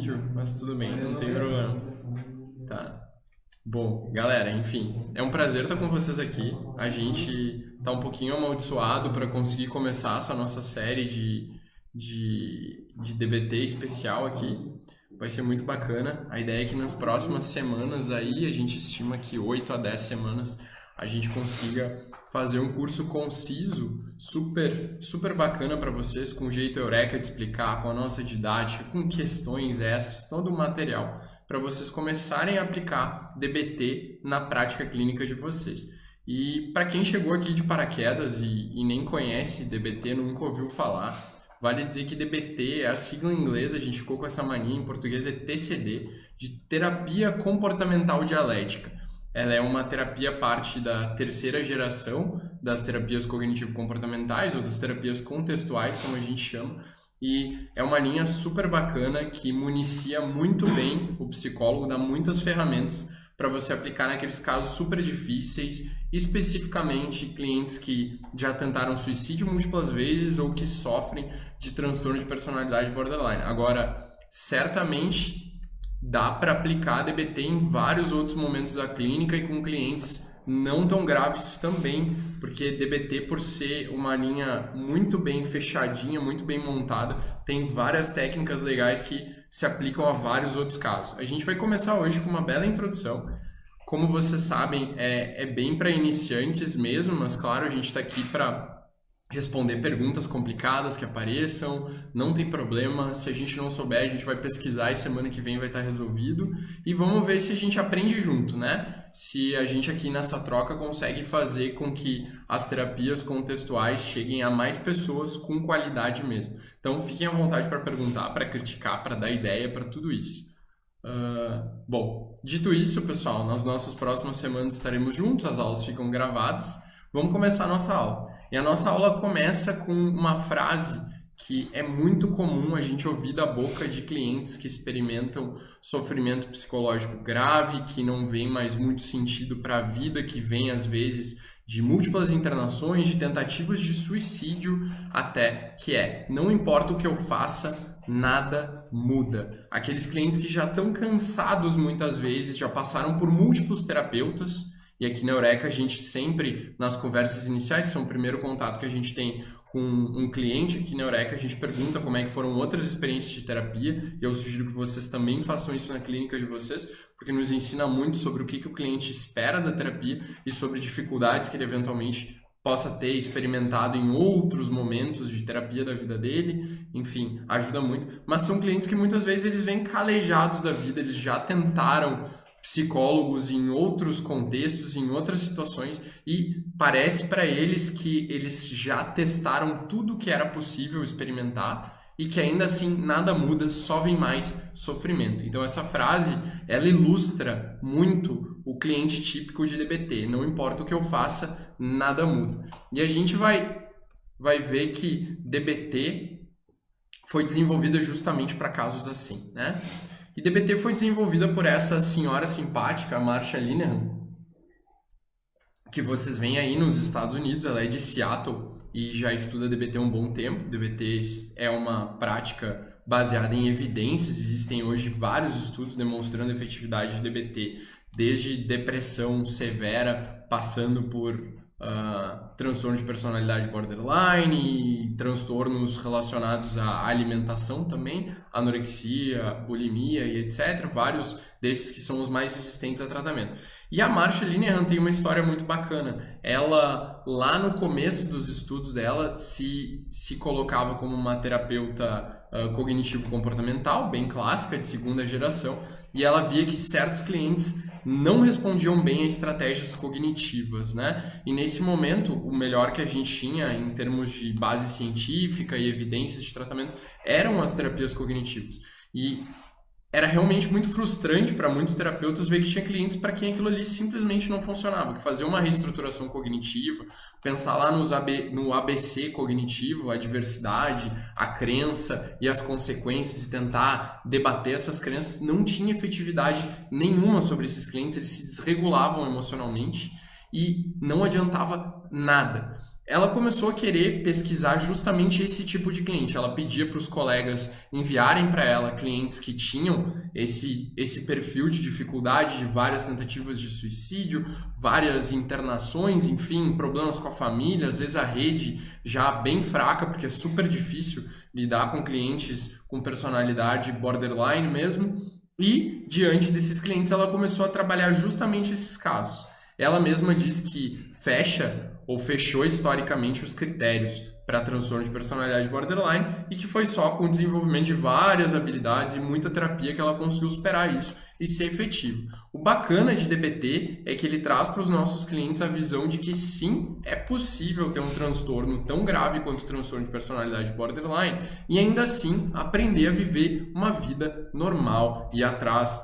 vídeo, mas tudo bem, não tem problema. Tá. Bom, galera, enfim, é um prazer estar com vocês aqui. A gente tá um pouquinho amaldiçoado para conseguir começar essa nossa série de DBT especial aqui. Vai ser muito bacana. A ideia é que nas próximas semanas aí, a gente estima que 8 a 10 semanas, a gente consiga fazer um curso conciso, super bacana para vocês, com um jeito eureka de explicar, com a nossa didática, com questões essas, todo o material, para vocês começarem a aplicar DBT na prática clínica de vocês. E para quem chegou aqui de paraquedas e nem conhece DBT, nunca ouviu falar, vale dizer que DBT é a sigla em inglês, a gente ficou com essa mania, em português é TCD, de Terapia Comportamental Dialética. Ela é uma terapia parte da terceira geração das terapias cognitivo-comportamentais ou das terapias contextuais, como a gente chama, e é uma linha super bacana que municia muito bem o psicólogo, dá muitas ferramentas para você aplicar naqueles casos super difíceis, especificamente clientes que já tentaram suicídio múltiplas vezes ou que sofrem de transtorno de personalidade borderline. Agora, certamente dá para aplicar DBT em vários outros momentos da clínica e com clientes não tão graves também, porque DBT, por ser uma linha muito bem fechadinha, muito bem montada, tem várias técnicas legais que se aplicam a vários outros casos. A gente vai começar hoje com uma bela introdução. Como vocês sabem, é bem para iniciantes mesmo, mas claro, a gente está aqui para responder perguntas complicadas que apareçam, não tem problema, se a gente não souber, a gente vai pesquisar e semana que vem vai estar resolvido e vamos ver se a gente aprende junto, né? Se a gente aqui nessa troca consegue fazer com que as terapias contextuais cheguem a mais pessoas com qualidade mesmo. Então fiquem à vontade para perguntar, para criticar, para dar ideia, para tudo isso. Bom, dito isso, pessoal, nas nossas próximas semanas estaremos juntos, as aulas ficam gravadas, vamos começar a nossa aula. E a nossa aula começa com uma frase que é muito comum a gente ouvir da boca de clientes que experimentam sofrimento psicológico grave, que não vem mais muito sentido para a vida, que vem às vezes de múltiplas internações, de tentativas de suicídio até, que é: não importa o que eu faça, nada muda. Aqueles clientes que já estão cansados muitas vezes, já passaram por múltiplos terapeutas. E aqui na Eureka a gente sempre, nas conversas iniciais, que é o primeiro contato que a gente tem com um cliente aqui na Eureka, a gente pergunta como é que foram outras experiências de terapia, e eu sugiro que vocês também façam isso na clínica de vocês, porque nos ensina muito sobre o que o cliente espera da terapia e sobre dificuldades que ele eventualmente possa ter experimentado em outros momentos de terapia da vida dele, enfim, ajuda muito. Mas são clientes que muitas vezes eles vêm calejados da vida, eles já tentaram psicólogos em outros contextos, em outras situações, e parece para eles que eles já testaram tudo que era possível experimentar e que ainda assim nada muda, só vem mais sofrimento. Então essa frase, ela ilustra muito o cliente típico de DBT: não importa o que eu faça, nada muda. E a gente vai ver que DBT foi desenvolvida justamente para casos assim, né? E DBT foi desenvolvida por essa senhora simpática, a Marsha Linehan, que vocês veem aí nos Estados Unidos. Ela é de Seattle e já estuda DBT há um bom tempo. DBT é uma prática baseada em evidências. Existem hoje vários estudos demonstrando a efetividade de DBT, desde depressão severa, passando por transtorno de personalidade borderline, transtornos relacionados à alimentação também, anorexia, bulimia e etc. Vários desses que são os mais resistentes a tratamento. E a Marsha Linehan tem uma história muito bacana. Ela, lá no começo dos estudos dela, se colocava como uma terapeuta cognitivo-comportamental, bem clássica, de segunda geração, e ela via que certos clientes não respondiam bem a estratégias cognitivas, né? E nesse momento, o melhor que a gente tinha em termos de base científica e evidências de tratamento eram as terapias cognitivas. E era realmente muito frustrante para muitos terapeutas ver que tinha clientes para quem aquilo ali simplesmente não funcionava, que fazer uma reestruturação cognitiva, pensar lá no ABC cognitivo, a diversidade, a crença e as consequências, e tentar debater essas crenças, não tinha efetividade nenhuma sobre esses clientes. Eles se desregulavam emocionalmente e não adiantava nada. ela começou a querer pesquisar justamente esse tipo de cliente. Ela pedia para os colegas enviarem para ela clientes que tinham esse perfil de dificuldade, de várias tentativas de suicídio, várias internações, enfim, problemas com a família, às vezes a rede já bem fraca, porque é super difícil lidar com clientes com personalidade borderline mesmo. E, diante desses clientes, ela começou a trabalhar justamente esses casos. Ela mesma diz que fechou historicamente os critérios para transtorno de personalidade borderline e que foi só com o desenvolvimento de várias habilidades e muita terapia que ela conseguiu superar isso e ser efetivo. O bacana de DBT é que ele traz para os nossos clientes a visão de que sim, é possível ter um transtorno tão grave quanto o transtorno de personalidade borderline e ainda assim aprender a viver uma vida normal e atrás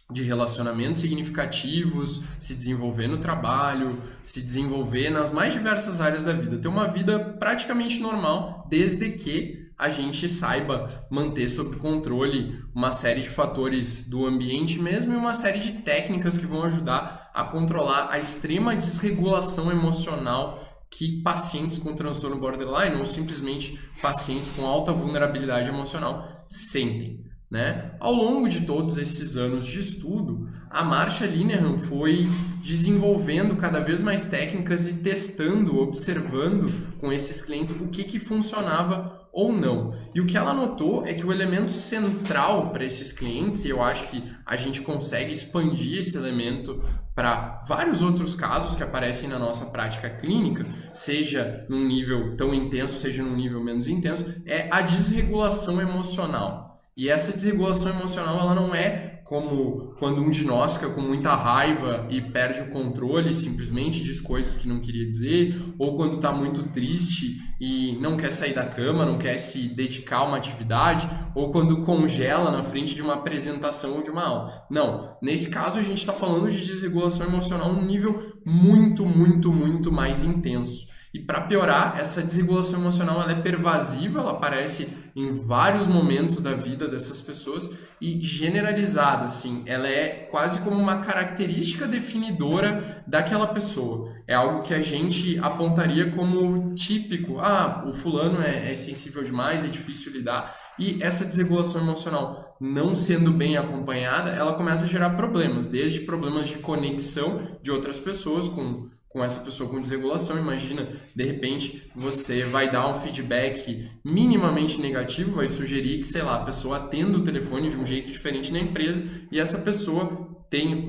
de relacionamentos significativos, se desenvolver no trabalho, se desenvolver nas mais diversas áreas da vida, ter uma vida praticamente normal, desde que a gente saiba manter sob controle uma série de fatores do ambiente mesmo e uma série de técnicas que vão ajudar a controlar a extrema desregulação emocional que pacientes com transtorno borderline ou simplesmente pacientes com alta vulnerabilidade emocional sentem. Né? Ao longo de todos esses anos de estudo, a Marsha Linehan foi desenvolvendo cada vez mais técnicas e testando, observando com esses clientes o que funcionava ou não. E o que ela notou é que o elemento central para esses clientes, e eu acho que a gente consegue expandir esse elemento para vários outros casos que aparecem na nossa prática clínica, seja num nível tão intenso, seja num nível menos intenso, é a desregulação emocional. E essa desregulação emocional, ela não é como quando um de nós fica com muita raiva e perde o controle, simplesmente diz coisas que não queria dizer, ou quando está muito triste e não quer sair da cama, não quer se dedicar a uma atividade, ou quando congela na frente de uma apresentação ou de uma aula. Não, nesse caso a gente está falando de desregulação emocional num nível muito, muito, muito mais intenso. E para piorar, essa desregulação emocional ela é pervasiva, ela aparece em vários momentos da vida dessas pessoas e generalizada, assim, ela é quase como uma característica definidora daquela pessoa. É algo que a gente apontaria como típico, o fulano é sensível demais, é difícil lidar. E essa desregulação emocional não sendo bem acompanhada, ela começa a gerar problemas, desde problemas de conexão de outras pessoas com essa pessoa com desregulação. Imagina, de repente, você vai dar um feedback minimamente negativo, vai sugerir que, sei lá, a pessoa atenda o telefone de um jeito diferente na empresa e essa pessoa tem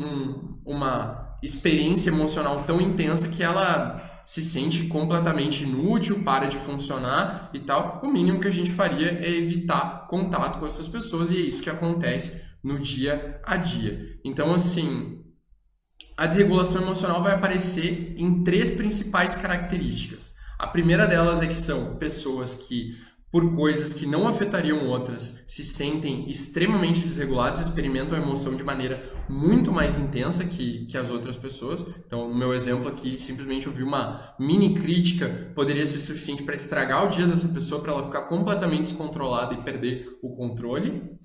uma experiência emocional tão intensa que ela se sente completamente inútil, para de funcionar e tal. O mínimo que a gente faria é evitar contato com essas pessoas e é isso que acontece no dia a dia. Então, assim, a desregulação emocional vai aparecer em 3 principais características. A primeira delas é que são pessoas que, por coisas que não afetariam outras, se sentem extremamente desreguladas, experimentam a emoção de maneira muito mais intensa que as outras pessoas. Então, no meu exemplo aqui, simplesmente ouvir uma mini crítica poderia ser suficiente para estragar o dia dessa pessoa, para ela ficar completamente descontrolada e perder o controle.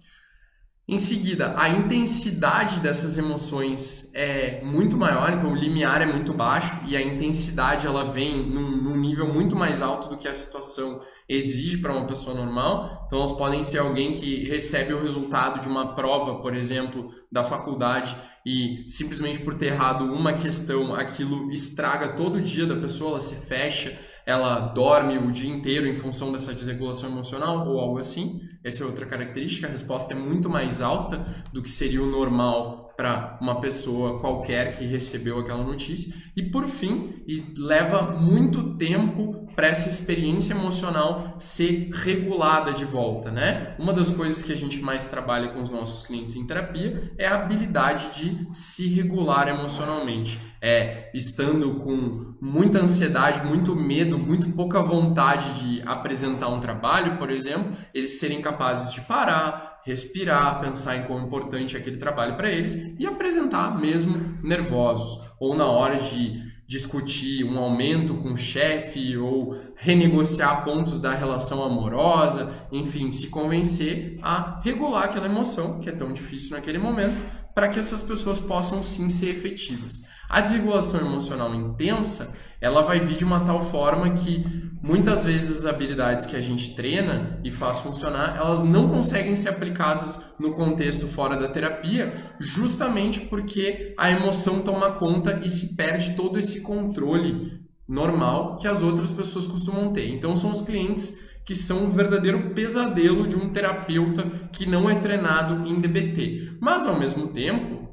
Em seguida, a intensidade dessas emoções é muito maior, então o limiar é muito baixo e a intensidade ela vem num nível muito mais alto do que a situação exige para uma pessoa normal. Então, elas podem ser alguém que recebe o resultado de uma prova, por exemplo, da faculdade e simplesmente por ter errado uma questão, aquilo estraga todo o dia da pessoa, ela se fecha, ela dorme o dia inteiro em função dessa desregulação emocional ou algo assim. Essa é outra característica, a resposta é muito mais alta do que seria o normal para uma pessoa qualquer que recebeu aquela notícia. E por fim, leva muito tempo para essa experiência emocional ser regulada de volta, né? Uma das coisas que a gente mais trabalha com os nossos clientes em terapia é a habilidade de se regular emocionalmente. Estando com muita ansiedade, muito medo, muito pouca vontade de apresentar um trabalho, por exemplo, eles serem capazes de parar, respirar, pensar em quão importante é aquele trabalho para eles e apresentar mesmo nervosos. Ou na hora de discutir um aumento com o chefe ou renegociar pontos da relação amorosa, enfim, se convencer a regular aquela emoção, que é tão difícil naquele momento, para que essas pessoas possam sim ser efetivas. A desregulação emocional intensa, ela vai vir de uma tal forma que muitas vezes as habilidades que a gente treina e faz funcionar, elas não conseguem ser aplicadas no contexto fora da terapia, justamente porque a emoção toma conta e se perde todo esse controle normal que as outras pessoas costumam ter. Então são os clientes que são um verdadeiro pesadelo de um terapeuta que não é treinado em DBT. Mas, ao mesmo tempo,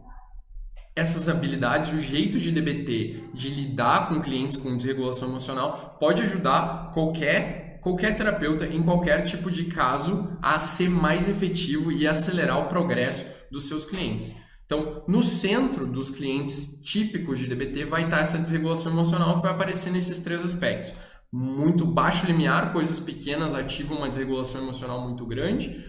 essas habilidades, o jeito de DBT, de lidar com clientes com desregulação emocional, pode ajudar qualquer terapeuta em qualquer tipo de caso a ser mais efetivo e acelerar o progresso dos seus clientes. Então, no centro dos clientes típicos de DBT vai estar essa desregulação emocional que vai aparecer nesses 3 aspectos. Muito baixo limiar, coisas pequenas ativam uma desregulação emocional muito grande.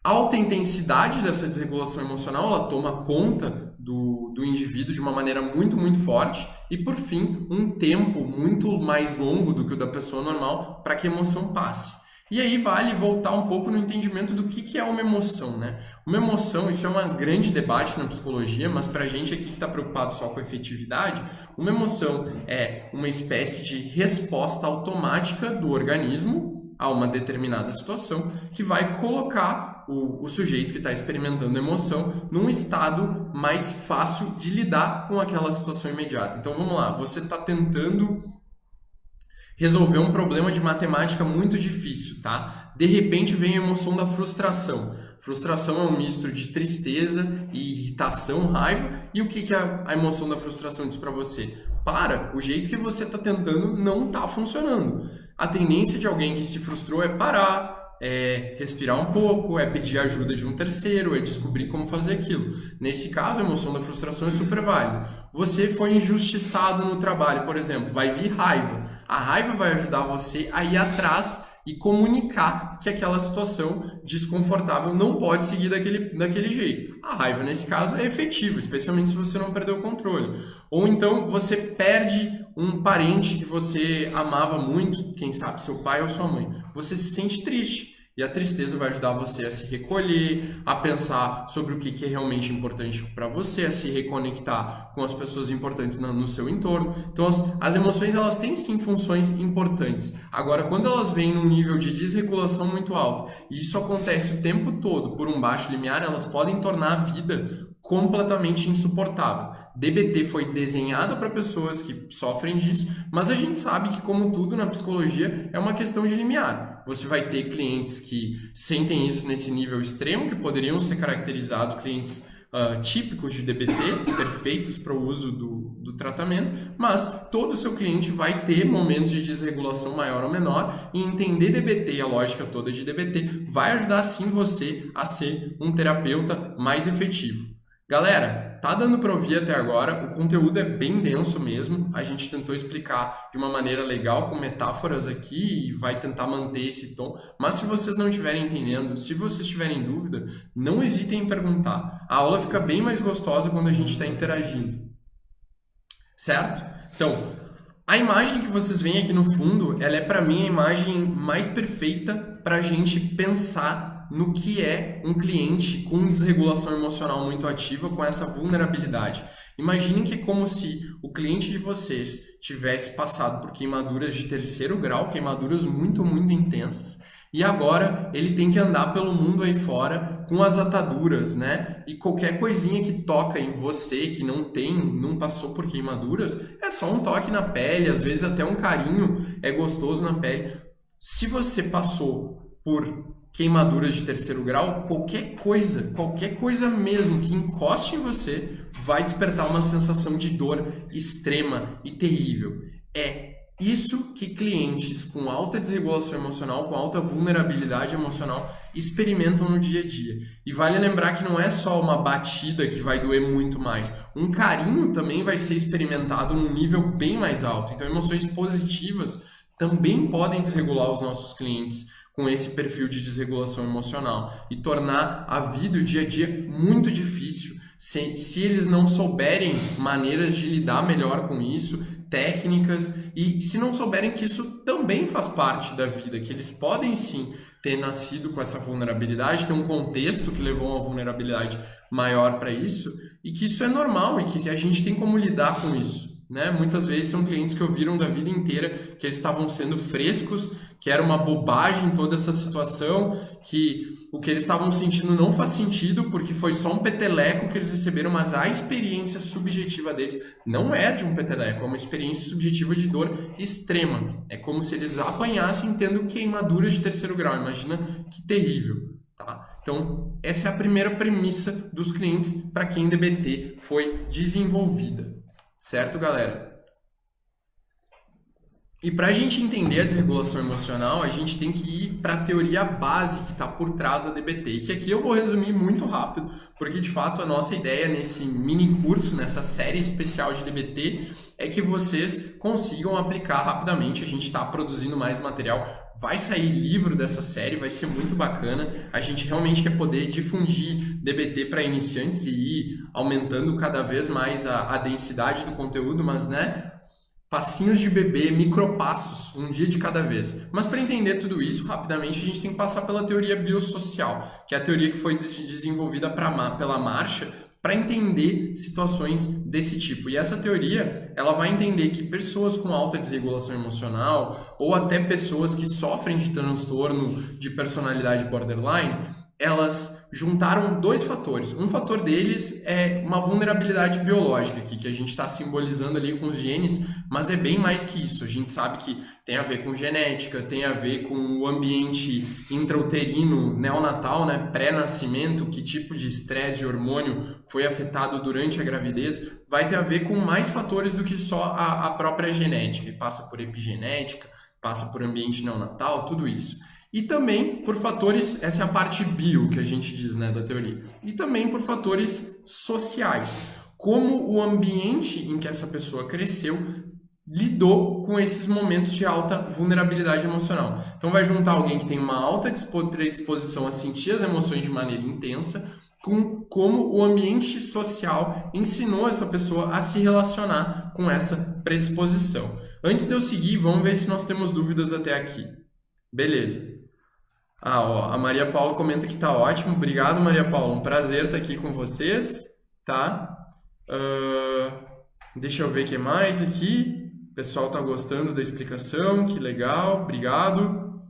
Alta intensidade dessa desregulação emocional, ela toma conta do indivíduo de uma maneira muito, muito forte. E, por fim, um tempo muito mais longo do que o da pessoa normal para que a emoção passe. E aí vale voltar um pouco no entendimento do que é uma emoção, né? Uma emoção, isso é um grande debate na psicologia, mas para a gente aqui que está preocupado só com a efetividade, uma emoção é uma espécie de resposta automática do organismo a uma determinada situação que vai colocar o sujeito que está experimentando a emoção num estado mais fácil de lidar com aquela situação imediata. Então vamos lá, você está tentando resolver um problema de matemática muito difícil, tá? De repente vem a emoção da frustração. Frustração é um misto de tristeza e irritação, raiva. E o que a emoção da frustração diz para você? Para, o jeito que você está tentando não está funcionando. A tendência de alguém que se frustrou é parar, é respirar um pouco, é pedir ajuda de um terceiro, é descobrir como fazer aquilo. Nesse caso, a emoção da frustração é super válida. Você foi injustiçado no trabalho, por exemplo, vai vir raiva. A raiva vai ajudar você a ir atrás e comunicar que aquela situação desconfortável não pode seguir daquele jeito. A raiva, nesse caso, é efetiva, especialmente se você não perdeu o controle. Ou então você perde um parente que você amava muito, quem sabe seu pai ou sua mãe. Você se sente triste. E a tristeza vai ajudar você a se recolher, a pensar sobre o que é realmente importante para você, a se reconectar com as pessoas importantes no seu entorno. Então, as emoções, elas têm sim funções importantes. Agora, quando elas vêm num nível de desregulação muito alto, e isso acontece o tempo todo por um baixo limiar, elas podem tornar a vida completamente insuportável. DBT foi desenhada para pessoas que sofrem disso, mas a gente sabe que, como tudo na psicologia, é uma questão de limiar. Você vai ter clientes que sentem isso nesse nível extremo, que poderiam ser caracterizados clientes típicos de DBT, perfeitos para o uso do tratamento, mas todo o seu cliente vai ter momentos de desregulação maior ou menor, e entender DBT e a lógica toda de DBT vai ajudar sim você a ser um terapeuta mais efetivo. Galera, tá dando para ouvir até agora, o conteúdo é bem denso mesmo, a gente tentou explicar de uma maneira legal, com metáforas aqui, e vai tentar manter esse tom, mas se vocês não estiverem entendendo, se vocês tiverem dúvida, não hesitem em perguntar. A aula fica bem mais gostosa quando a gente está interagindo, certo? Então, a imagem que vocês veem aqui no fundo, ela é para mim a imagem mais perfeita para a gente pensar no que é um cliente com desregulação emocional muito ativa, com essa vulnerabilidade. Imaginem que é como se o cliente de vocês tivesse passado por queimaduras de 3º grau, queimaduras muito, muito intensas, e agora ele tem que andar pelo mundo aí fora com as ataduras, né? E qualquer coisinha que toca em você, que não passou por queimaduras, é só um toque na pele, às vezes até um carinho é gostoso na pele. Se você passou por queimaduras de 3º grau, qualquer coisa mesmo que encoste em você vai despertar uma sensação de dor extrema e terrível. É isso que clientes com alta desregulação emocional, com alta vulnerabilidade emocional, experimentam no dia a dia. E vale lembrar que não é só uma batida que vai doer muito mais. Um carinho também vai ser experimentado num nível bem mais alto. Então, emoções positivas também podem desregular os nossos clientes com esse perfil de desregulação emocional e tornar a vida, o dia a dia, muito difícil. Se eles não souberem maneiras de lidar melhor com isso, técnicas, e se não souberem que isso também faz parte da vida, que eles podem sim ter nascido com essa vulnerabilidade, ter um contexto que levou a uma vulnerabilidade maior para isso, e que isso é normal e que a gente tem como lidar com isso. né? Muitas vezes são clientes que ouviram da vida inteira que eles estavam sendo frescos, que era uma bobagem toda essa situação, que o que eles estavam sentindo não faz sentido porque foi só um peteleco que eles receberam, mas a experiência subjetiva deles não é de um peteleco, é uma experiência subjetiva de dor extrema. É como se eles apanhassem tendo queimadura de 3º grau. Imagina que terrível, tá? Então, essa é a primeira premissa dos clientes para quem DBT foi desenvolvida. Certo, galera? E para a gente entender a desregulação emocional, a gente tem que ir para a teoria base que está por trás da DBT. E que aqui eu vou resumir muito rápido, porque de fato a nossa ideia nesse mini curso, nessa série especial de DBT, é que vocês consigam aplicar rapidamente. A gente está produzindo mais material. Vai sair livro dessa série, vai ser muito bacana. A gente realmente quer poder difundir DBT para iniciantes e ir aumentando cada vez mais a densidade do conteúdo, mas né, passinhos de bebê, micropassos, um dia de cada vez. Mas para entender tudo isso, rapidamente a gente tem que passar pela teoria biosocial, que é a teoria que foi desenvolvida pela Marcia, para entender situações desse tipo. E essa teoria, ela vai entender que pessoas com alta desregulação emocional ou até pessoas que sofrem de transtorno de personalidade borderline, elas juntaram 2 fatores. Um fator deles é uma vulnerabilidade biológica aqui, que a gente está simbolizando ali com os genes, mas é bem mais que isso. A gente sabe que tem a ver com genética, tem a ver com o ambiente intrauterino neonatal, né, pré-nascimento, que tipo de estresse e hormônio foi afetado durante a gravidez, vai ter a ver com mais fatores do que só a própria genética. E passa por epigenética, passa por ambiente neonatal, tudo isso. E também por fatores, essa é a parte bio que a gente diz, né, da teoria. E também por fatores sociais, como o ambiente em que essa pessoa cresceu lidou com esses momentos de alta vulnerabilidade emocional. Então vai juntar alguém que tem uma alta predisposição a sentir as emoções de maneira intensa, com como o ambiente social ensinou essa pessoa a se relacionar com essa predisposição. Antes de eu seguir, vamos ver se nós temos dúvidas até aqui. Beleza. A Maria Paula comenta que tá ótimo. Obrigado, Maria Paula. Um prazer estar aqui com vocês, tá? Deixa eu ver o que mais aqui. O pessoal tá gostando da explicação, que legal, obrigado.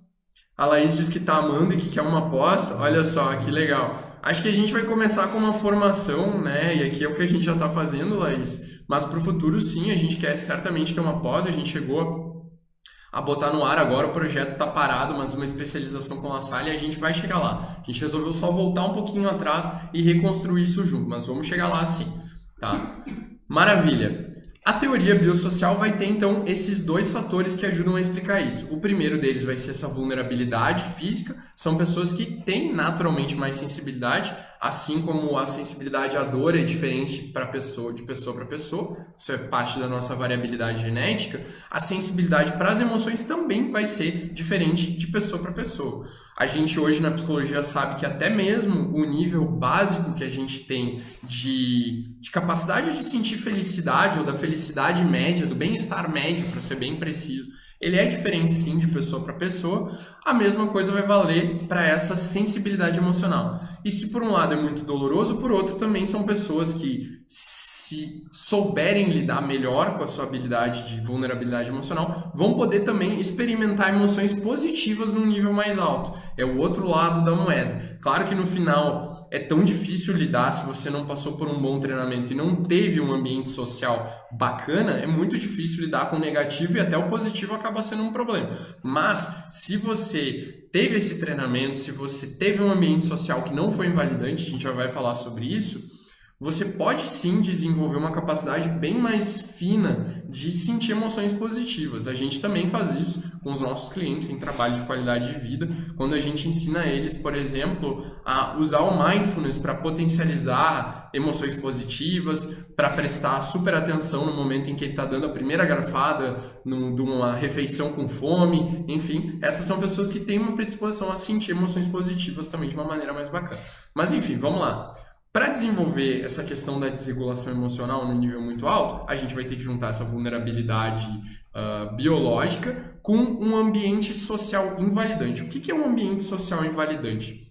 A Laís diz que tá amando e que quer uma pós. Olha só, que legal. Acho que a gente vai começar com uma formação, né? E aqui é o que a gente já tá fazendo, Laís. Mas pro futuro, sim, a gente quer certamente ter uma pós. A gente chegou a botar no ar agora, o projeto está parado, mas uma especialização com La Salle e a gente vai chegar lá. A gente resolveu só voltar um pouquinho atrás e reconstruir isso junto, mas vamos chegar lá sim, tá? Maravilha! A teoria biosocial vai ter, então, esses 2 fatores que ajudam a explicar isso. O primeiro deles vai ser essa vulnerabilidade física. São pessoas que têm naturalmente mais sensibilidade, assim como a sensibilidade à dor é diferente de pessoa para pessoa. Isso é parte da nossa variabilidade genética. A sensibilidade para as emoções também vai ser diferente de pessoa para pessoa. A gente hoje na psicologia sabe que até mesmo o nível básico que a gente tem de capacidade de sentir felicidade ou da felicidade média, do bem-estar médio, para ser bem preciso, ele é diferente sim de pessoa para pessoa. A mesma coisa vai valer para essa sensibilidade emocional. E se por um lado é muito doloroso, por outro também são pessoas que, se souberem lidar melhor com a sua habilidade de vulnerabilidade emocional, vão poder também experimentar emoções positivas num nível mais alto. É o outro lado da moeda. Claro que no final é tão difícil lidar se você não passou por um bom treinamento e não teve um ambiente social bacana, é muito difícil lidar com o negativo e até o positivo acaba sendo um problema. Mas se você teve esse treinamento, se você teve um ambiente social que não foi invalidante, a gente já vai falar sobre isso, você pode sim desenvolver uma capacidade bem mais fina de sentir emoções positivas. A gente também faz isso com os nossos clientes em trabalho de qualidade de vida, quando a gente ensina eles, por exemplo, a usar o mindfulness para potencializar emoções positivas, para prestar super atenção no momento em que ele está dando a primeira garfada de uma refeição com fome, enfim, essas são pessoas que têm uma predisposição a sentir emoções positivas também de uma maneira mais bacana. Mas enfim, vamos lá. Para desenvolver essa questão da desregulação emocional no nível muito alto, a gente vai ter que juntar essa vulnerabilidade biológica com um ambiente social invalidante. O que é um ambiente social invalidante?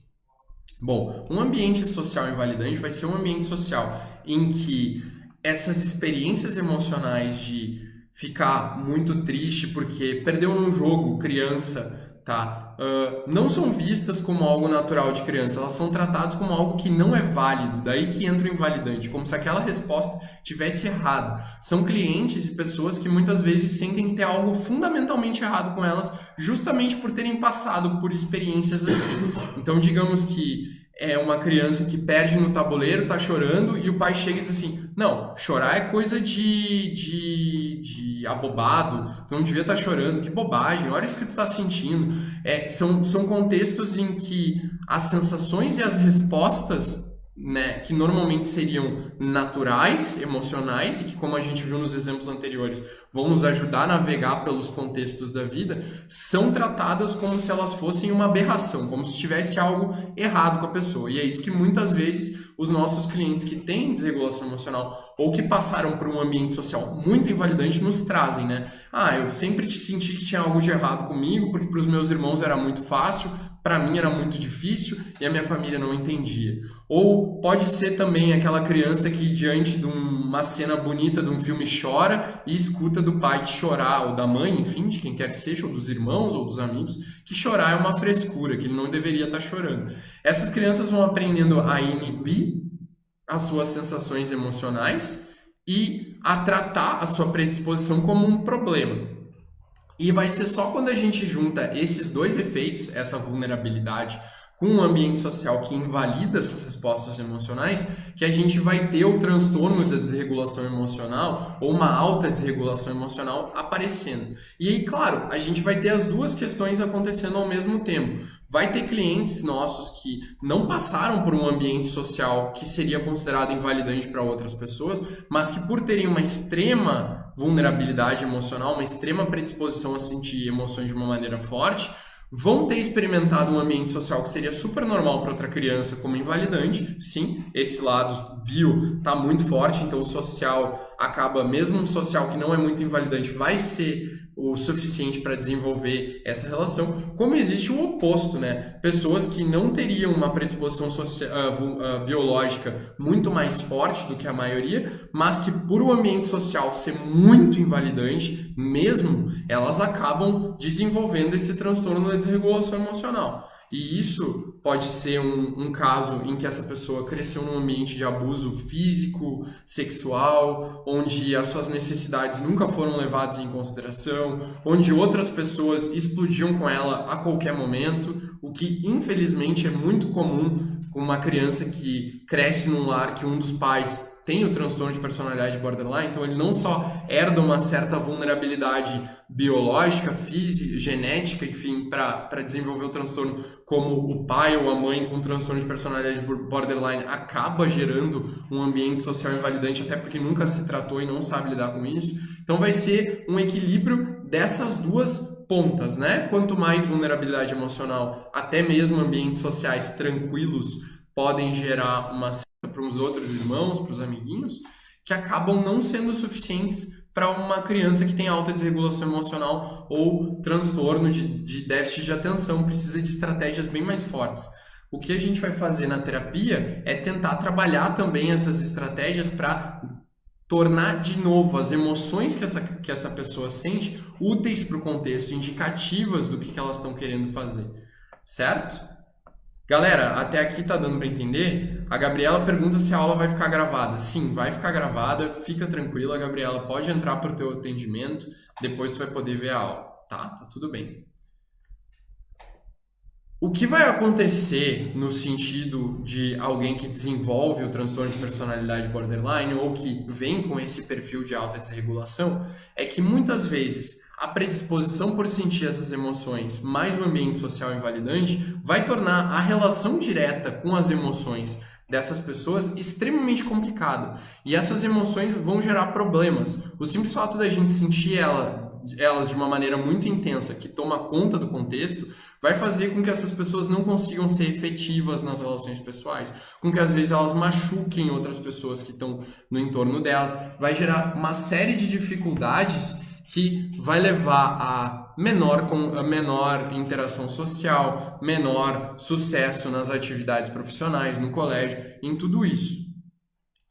Bom, um ambiente social invalidante vai ser um ambiente social em que essas experiências emocionais de ficar muito triste porque perdeu num jogo, criança, tá? Não são vistas como algo natural de criança, elas são tratadas como algo que não é válido, daí que entra o invalidante, como se aquela resposta tivesse errado. São clientes e pessoas que muitas vezes sentem que tem algo fundamentalmente errado com elas, justamente por terem passado por experiências assim. Então, digamos que é uma criança que perde no tabuleiro, tá chorando, e o pai chega e diz assim, não, chorar é coisa de abobado, tu não devia estar chorando, que bobagem, olha isso que tu tá sentindo. São contextos em que as sensações e as respostas, né, que normalmente seriam naturais, emocionais, e que, como a gente viu nos exemplos anteriores, vão nos ajudar a navegar pelos contextos da vida, são tratadas como se elas fossem uma aberração, como se tivesse algo errado com a pessoa. E é isso que muitas vezes os nossos clientes que têm desregulação emocional ou que passaram por um ambiente social muito invalidante nos trazem, né? Ah, eu sempre senti que tinha algo de errado comigo, porque para os meus irmãos era muito fácil, para mim era muito difícil e a minha família não entendia. Ou pode ser também aquela criança que diante de uma cena bonita de um filme chora e escuta do pai que chorar, ou da mãe, enfim, de quem quer que seja, ou dos irmãos ou dos amigos, que chorar é uma frescura, que ele não deveria estar chorando. Essas crianças vão aprendendo a inibir as suas sensações emocionais e a tratar a sua predisposição como um problema. E vai ser só quando a gente junta esses dois efeitos, essa vulnerabilidade, com um ambiente social que invalida essas respostas emocionais, que a gente vai ter o transtorno da desregulação emocional ou uma alta desregulação emocional aparecendo. E aí, claro, a gente vai ter as duas questões acontecendo ao mesmo tempo. Vai ter clientes nossos que não passaram por um ambiente social que seria considerado invalidante para outras pessoas, mas que por terem uma extrema vulnerabilidade emocional, uma extrema predisposição a sentir emoções de uma maneira forte, vão ter experimentado um ambiente social que seria super normal para outra criança como invalidante. Sim, esse lado bio está muito forte, então o social acaba, mesmo um social que não é muito invalidante, vai ser o suficiente para desenvolver essa relação, como existe o oposto, né? Pessoas que não teriam uma predisposição biológica muito mais forte do que a maioria, mas que por o ambiente social ser muito invalidante, mesmo, elas acabam desenvolvendo esse transtorno da desregulação emocional. E isso pode ser um caso em que essa pessoa cresceu num ambiente de abuso físico, sexual, onde as suas necessidades nunca foram levadas em consideração, onde outras pessoas explodiam com ela a qualquer momento, o que infelizmente é muito comum com uma criança que cresce num lar que um dos pais tem o transtorno de personalidade borderline, então ele não só herda uma certa vulnerabilidade biológica, física, genética, enfim, para desenvolver o transtorno, como o pai ou a mãe com transtorno de personalidade borderline acaba gerando um ambiente social invalidante, até porque nunca se tratou e não sabe lidar com isso. Então vai ser um equilíbrio dessas duas pontas, né? Quanto mais vulnerabilidade emocional, até mesmo ambientes sociais tranquilos podem gerar uma para os outros irmãos, para os amiguinhos, que acabam não sendo suficientes para uma criança que tem alta desregulação emocional ou transtorno de déficit de atenção, precisa de estratégias bem mais fortes. O que a gente vai fazer na terapia é tentar trabalhar também essas estratégias para tornar de novo as emoções que essa pessoa sente úteis para o contexto, indicativas do que elas estão querendo fazer, certo? Galera, até aqui tá dando para entender? A Gabriela pergunta se a aula vai ficar gravada. Sim, vai ficar gravada, fica tranquila, Gabriela, pode entrar para o teu atendimento, depois tu vai poder ver a aula, tá? Tá tudo bem. O que vai acontecer no sentido de alguém que desenvolve o transtorno de personalidade borderline ou que vem com esse perfil de alta desregulação é que muitas vezes a predisposição por sentir essas emoções mais o ambiente social invalidante vai tornar a relação direta com as emoções dessas pessoas extremamente complicada. E essas emoções vão gerar problemas. O simples fato da gente sentir elas de uma maneira muito intensa, que toma conta do contexto, vai fazer com que essas pessoas não consigam ser efetivas nas relações pessoais, com que às vezes elas machuquem outras pessoas que estão no entorno delas, vai gerar uma série de dificuldades que vai levar a menor interação social, menor sucesso nas atividades profissionais, no colégio, em tudo isso.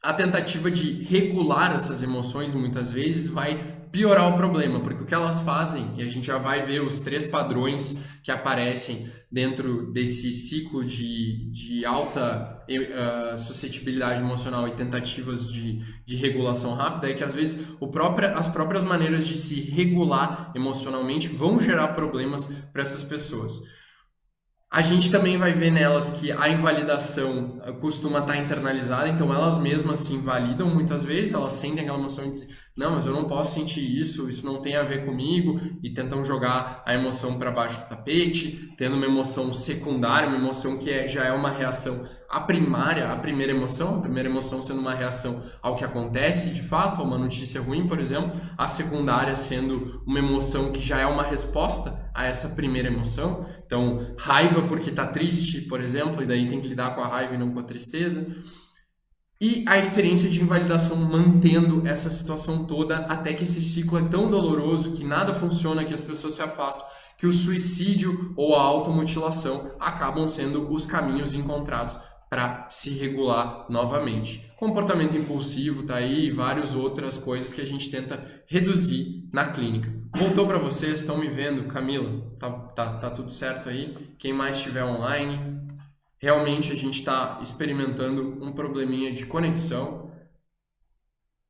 a tentativa de regular essas emoções muitas vezes vai piorar o problema, porque o que elas fazem, e a gente já vai ver os 3 padrões que aparecem dentro desse ciclo de alta suscetibilidade emocional e tentativas de regulação rápida, é que às vezes as próprias maneiras de se regular emocionalmente vão gerar problemas para essas pessoas. A gente também vai ver nelas que a invalidação costuma estar internalizada, então elas mesmas se invalidam muitas vezes, elas sentem aquela emoção de dizer, não, mas eu não posso sentir isso não tem a ver comigo, e tentam jogar a emoção para baixo do tapete, tendo uma emoção secundária, uma emoção que já é uma reação à primária, a primeira emoção sendo uma reação ao que acontece de fato, a uma notícia ruim, por exemplo, a secundária sendo uma emoção que já é uma resposta a essa primeira emoção. Então, raiva porque está triste, por exemplo, e daí tem que lidar com a raiva e não com a tristeza. E a experiência de invalidação mantendo essa situação toda até que esse ciclo é tão doloroso que nada funciona, que as pessoas se afastam, que o suicídio ou a automutilação acabam sendo os caminhos encontrados para se regular novamente. Comportamento impulsivo tá aí e várias outras coisas que a gente tenta reduzir na clínica. Voltou para vocês? Estão me vendo? Camila, tá tudo certo aí? Quem mais estiver online? Realmente a gente está experimentando um probleminha de conexão.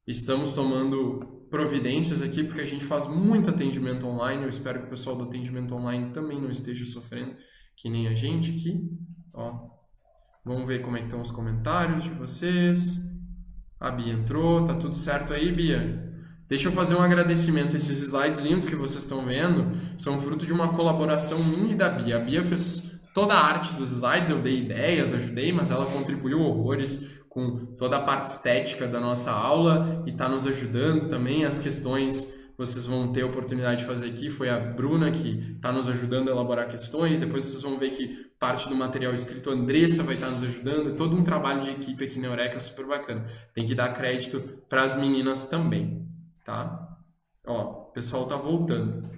Estamos tomando providências aqui porque a gente faz muito atendimento online. Eu espero que o pessoal do atendimento online também não esteja sofrendo que nem a gente aqui. Ó. Vamos ver como é que estão os comentários de vocês. A Bia entrou, tá tudo certo aí, Bia? Deixa eu fazer um agradecimento. Esses slides lindos que vocês estão vendo são fruto de uma colaboração minha e da Bia. A Bia fez toda a arte dos slides, eu dei ideias, ajudei, mas ela contribuiu horrores com toda a parte estética da nossa aula e está nos ajudando também. As questões vocês vão ter a oportunidade de fazer aqui, foi a Bruna que está nos ajudando a elaborar questões, depois vocês vão ver que parte do material escrito a Andressa vai estar nos ajudando, é todo um trabalho de equipe aqui na Eureka super bacana. Tem que dar crédito para as meninas também, tá? Ó, o pessoal tá voltando.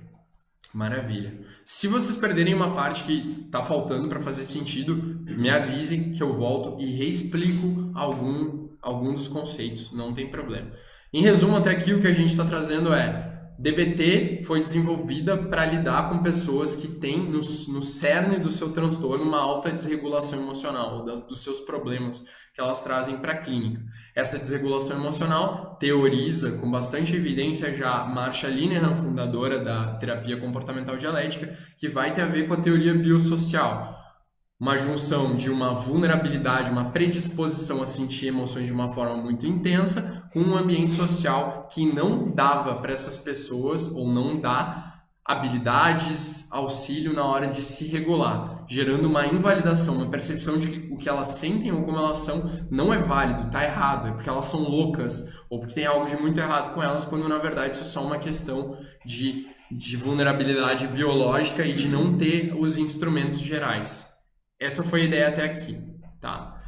Maravilha. Se vocês perderem uma parte que tá faltando para fazer sentido, me avisem que eu volto e reexplico algum dos conceitos, não tem problema. Em resumo, até aqui o que a gente está trazendo é DBT foi desenvolvida para lidar com pessoas que têm no cerne do seu transtorno uma alta desregulação emocional, dos seus problemas que elas trazem para a clínica. Essa desregulação emocional teoriza com bastante evidência já Marsha Linehan, fundadora da terapia comportamental dialética, que vai ter a ver com a teoria biosocial. Uma junção de uma vulnerabilidade, uma predisposição a sentir emoções de uma forma muito intensa, com um ambiente social que não dava para essas pessoas, ou não dá, habilidades, auxílio na hora de se regular, gerando uma invalidação, uma percepção de que o que elas sentem ou como elas são não é válido, está errado, é porque elas são loucas, ou porque tem algo de muito errado com elas, quando na verdade isso é só uma questão de vulnerabilidade biológica e de não ter os instrumentos gerais. Essa foi a ideia até aqui, tá?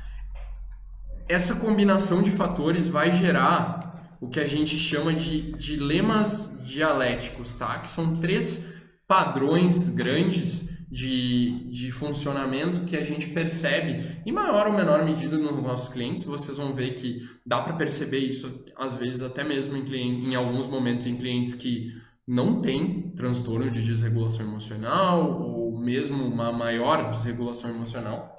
Essa combinação de fatores vai gerar o que a gente chama de dilemas dialéticos, tá? Que são 3 padrões grandes de funcionamento que a gente percebe em maior ou menor medida nos nossos clientes. Vocês vão ver que dá para perceber isso, às vezes, até mesmo em alguns momentos em clientes que não têm transtorno de desregulação emocional ou mesmo uma maior desregulação emocional,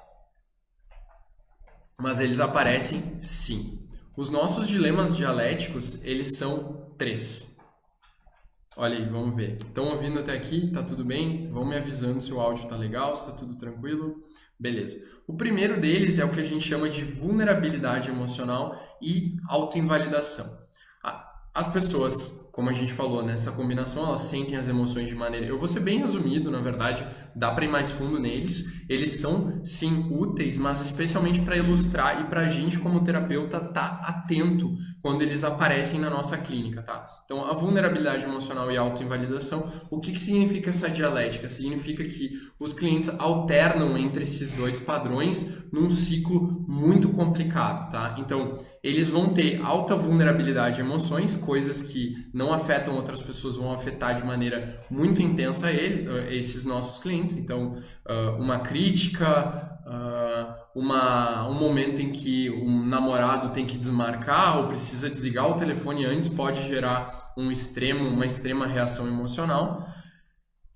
mas eles aparecem sim. Os nossos dilemas dialéticos, eles são 3. Olha aí, vamos ver. Estão ouvindo até aqui? Tá tudo bem? Vão me avisando se o áudio tá legal, se tá tudo tranquilo. Beleza. O primeiro deles é o que a gente chama de vulnerabilidade emocional e autoinvalidação. As pessoas, como a gente falou, nessa combinação, elas sentem as emoções de maneira... Eu vou ser bem resumido, na verdade, dá para ir mais fundo neles. Eles são, sim, úteis, mas especialmente para ilustrar e para a gente, como terapeuta, estar atento quando eles aparecem na nossa clínica, tá? Então, a vulnerabilidade emocional e a autoinvalidação, o que significa essa dialética? Significa que os clientes alternam entre esses 2 padrões num ciclo muito complicado, tá? Então, eles vão ter alta vulnerabilidade a emoções, coisas que não afetam outras pessoas, vão afetar de maneira muito intensa esses nossos clientes. Então, uma crítica, um momento em que um namorado tem que desmarcar ou precisa desligar o telefone antes, pode gerar uma extrema reação emocional.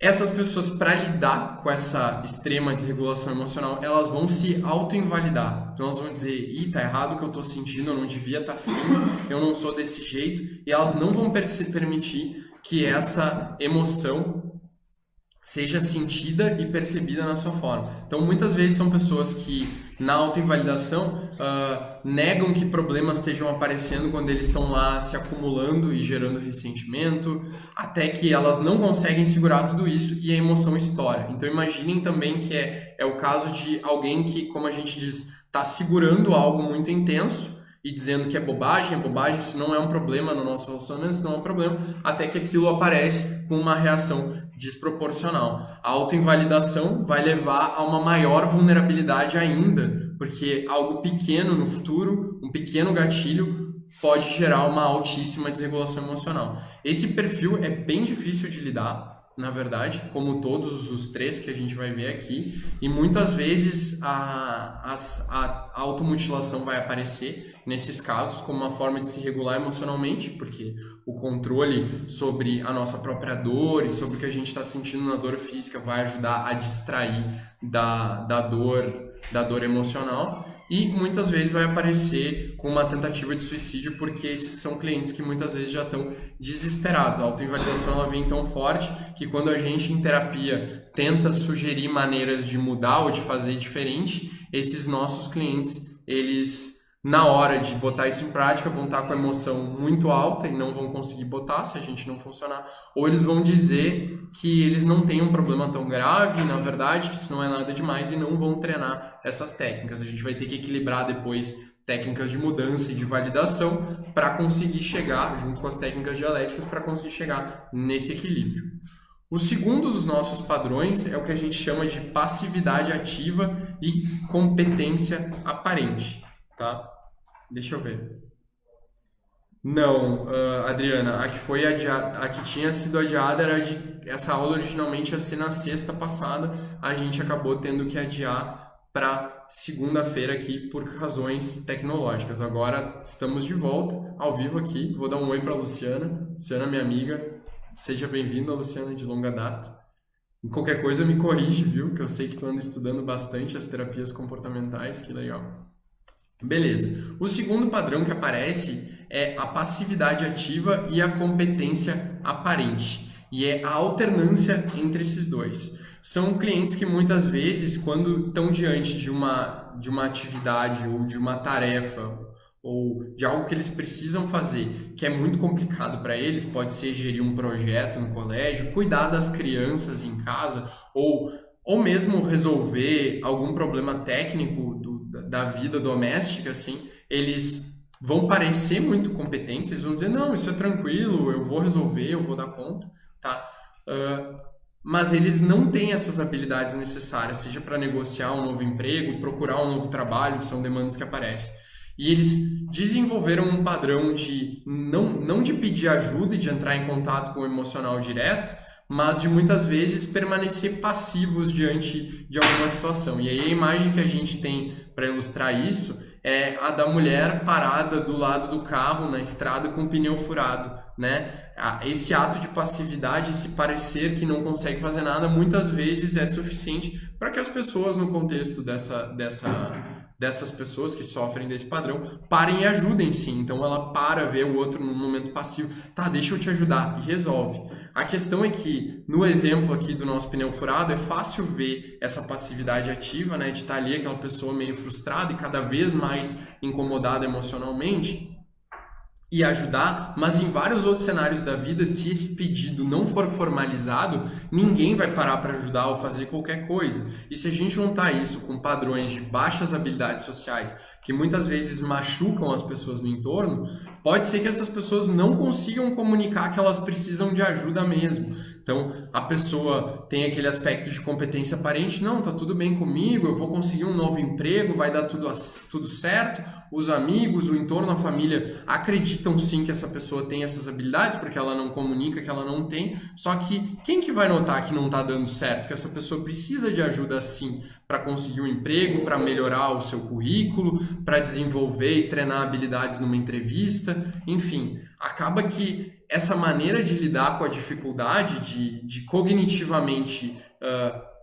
Essas pessoas, para lidar com essa extrema desregulação emocional, elas vão se auto-invalidar. Então elas vão dizer, tá errado o que eu tô sentindo, eu não devia estar assim, eu não sou desse jeito, e elas não vão permitir que essa emoção seja sentida e percebida na sua forma. Então, muitas vezes são pessoas que, na autoinvalidação, negam que problemas estejam aparecendo quando eles estão lá se acumulando e gerando ressentimento, até que elas não conseguem segurar tudo isso e a emoção estoura. Então, imaginem também que é o caso de alguém que, como a gente diz, está segurando algo muito intenso e dizendo que é bobagem, isso não é um problema no nosso relacionamento, isso não é um problema, até que aquilo aparece com uma reação desproporcional. A autoinvalidação vai levar a uma maior vulnerabilidade ainda, porque algo pequeno no futuro, um pequeno gatilho, pode gerar uma altíssima desregulação emocional. Esse perfil é bem difícil de lidar, na verdade, como todos os 3 que a gente vai ver aqui, e muitas vezes a automutilação vai aparecer nesses casos como uma forma de se regular emocionalmente, porque o controle sobre a nossa própria dor e sobre o que a gente está sentindo na dor física vai ajudar a distrair da dor emocional. E muitas vezes vai aparecer com uma tentativa de suicídio, porque esses são clientes que muitas vezes já estão desesperados. A autoinvalidação ela vem tão forte que quando a gente em terapia tenta sugerir maneiras de mudar ou de fazer diferente, esses nossos clientes, eles na hora de botar isso em prática vão estar com a emoção muito alta e não vão conseguir botar se a gente não funcionar, ou eles vão dizer que eles não têm um problema tão grave, na verdade, que isso não é nada demais, e não vão treinar essas técnicas. A gente vai ter que equilibrar depois técnicas de mudança e de validação para conseguir chegar, junto com as técnicas dialéticas, para conseguir chegar nesse equilíbrio. O segundo dos nossos padrões é o que a gente chama de passividade ativa e competência aparente. Tá? Deixa eu ver. Não, Adriana, a que tinha sido adiada era essa aula originalmente ia ser na sexta passada, a gente acabou tendo que adiar para segunda-feira aqui por razões tecnológicas. Agora estamos de volta, ao vivo aqui. Vou dar um oi para a Luciana. Luciana, minha amiga, seja bem-vinda, Luciana, de longa data. Em qualquer coisa me corrige, viu? Que eu sei que tu anda estudando bastante as terapias comportamentais, que legal. Beleza. O segundo padrão que aparece é a passividade ativa e a competência aparente. E é a alternância entre esses dois. São clientes que muitas vezes, quando estão diante de uma atividade ou de uma tarefa ou de algo que eles precisam fazer, que é muito complicado para eles, pode ser gerir um projeto no colégio, cuidar das crianças em casa ou mesmo resolver algum problema técnico da vida doméstica, assim, eles vão parecer muito competentes, eles vão dizer, não, isso é tranquilo, eu vou resolver, eu vou dar conta, tá? Mas eles não têm essas habilidades necessárias, seja para negociar um novo emprego, procurar um novo trabalho, que são demandas que aparecem. E eles desenvolveram um padrão de não de pedir ajuda e de entrar em contato com o emocional direto, mas de muitas vezes permanecer passivos diante de alguma situação. E aí a imagem que a gente tem para ilustrar isso é a da mulher parada do lado do carro na estrada com o pneu furado, né? Esse ato de passividade, esse parecer que não consegue fazer nada, muitas vezes é suficiente para que as pessoas, no contexto dessas pessoas que sofrem desse padrão, parem e ajudem, sim. Então ela para ver o outro no momento passivo, tá, deixa eu te ajudar, e resolve. A questão é que, no exemplo aqui do nosso pneu furado, é fácil ver essa passividade ativa, né, de estar ali aquela pessoa meio frustrada e cada vez mais incomodada emocionalmente, e ajudar, mas em vários outros cenários da vida, se esse pedido não for formalizado, ninguém vai parar para ajudar ou fazer qualquer coisa. E se a gente juntar isso com padrões de baixas habilidades sociais, que muitas vezes machucam as pessoas no entorno, pode ser que essas pessoas não consigam comunicar que elas precisam de ajuda mesmo. Então, a pessoa tem aquele aspecto de competência aparente, não, tá tudo bem comigo, eu vou conseguir um novo emprego, vai dar tudo certo. Os amigos, o entorno, a família acreditam sim que essa pessoa tem essas habilidades, porque ela não comunica que ela não tem, só que quem que vai notar que não tá dando certo? Que essa pessoa precisa de ajuda sim para conseguir um emprego, para melhorar o seu currículo, para desenvolver e treinar habilidades numa entrevista, enfim, acaba que essa maneira de lidar com a dificuldade, de cognitivamente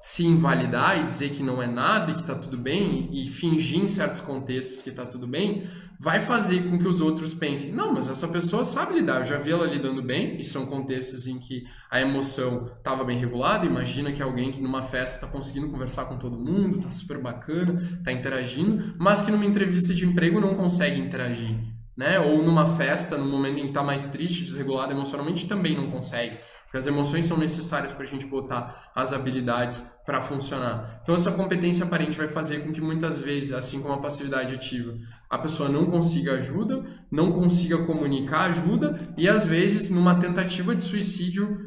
se invalidar e dizer que não é nada e que está tudo bem e fingir em certos contextos que está tudo bem, vai fazer com que os outros pensem, não, mas essa pessoa sabe lidar, eu já vi ela lidando bem, e são contextos em que a emoção estava bem regulada. Imagina que alguém que numa festa está conseguindo conversar com todo mundo, está super bacana, está interagindo, mas que numa entrevista de emprego não consegue interagir, né? Ou numa festa, no momento em que está mais triste, desregulado emocionalmente, também não consegue. Porque as emoções são necessárias para a gente botar as habilidades para funcionar. Então, essa competência aparente vai fazer com que muitas vezes, assim como a passividade ativa, a pessoa não consiga ajuda, não consiga comunicar ajuda e, às vezes, numa tentativa de suicídio,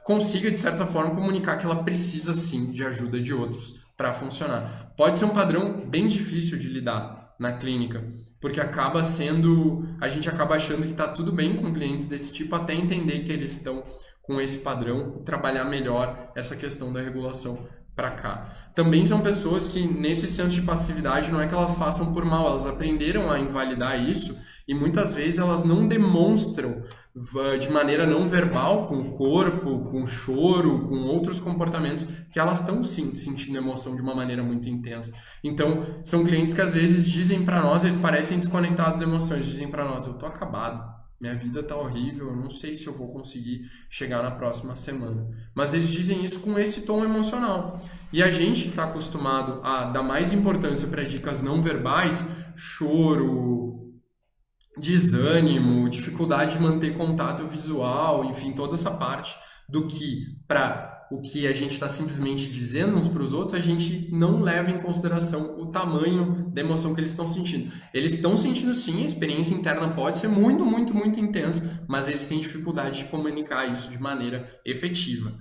consiga, de certa forma, comunicar que ela precisa, sim, de ajuda de outros para funcionar. Pode ser um padrão bem difícil de lidar na clínica, porque a gente acaba achando que está tudo bem com clientes desse tipo até entender que eles estão com esse padrão e trabalhar melhor essa questão da regulação para cá. Também são pessoas que, nesse senso de passividade, não é que elas façam por mal, elas aprenderam a invalidar isso e muitas vezes elas não demonstram de maneira não verbal, com o corpo, com o choro, com outros comportamentos, que elas estão sim sentindo emoção de uma maneira muito intensa. Então, são clientes que às vezes dizem para nós, eles parecem desconectados de emoções, dizem para nós, eu tô acabado, minha vida tá horrível, eu não sei se eu vou conseguir chegar na próxima semana. Mas eles dizem isso com esse tom emocional. E a gente está acostumado a dar mais importância para dicas não verbais, choro, desânimo, dificuldade de manter contato visual, enfim, toda essa parte, do que para o que a gente está simplesmente dizendo uns para os outros, a gente não leva em consideração o tamanho da emoção que eles estão sentindo. Eles estão sentindo sim, a experiência interna pode ser muito, muito, muito intensa, mas eles têm dificuldade de comunicar isso de maneira efetiva.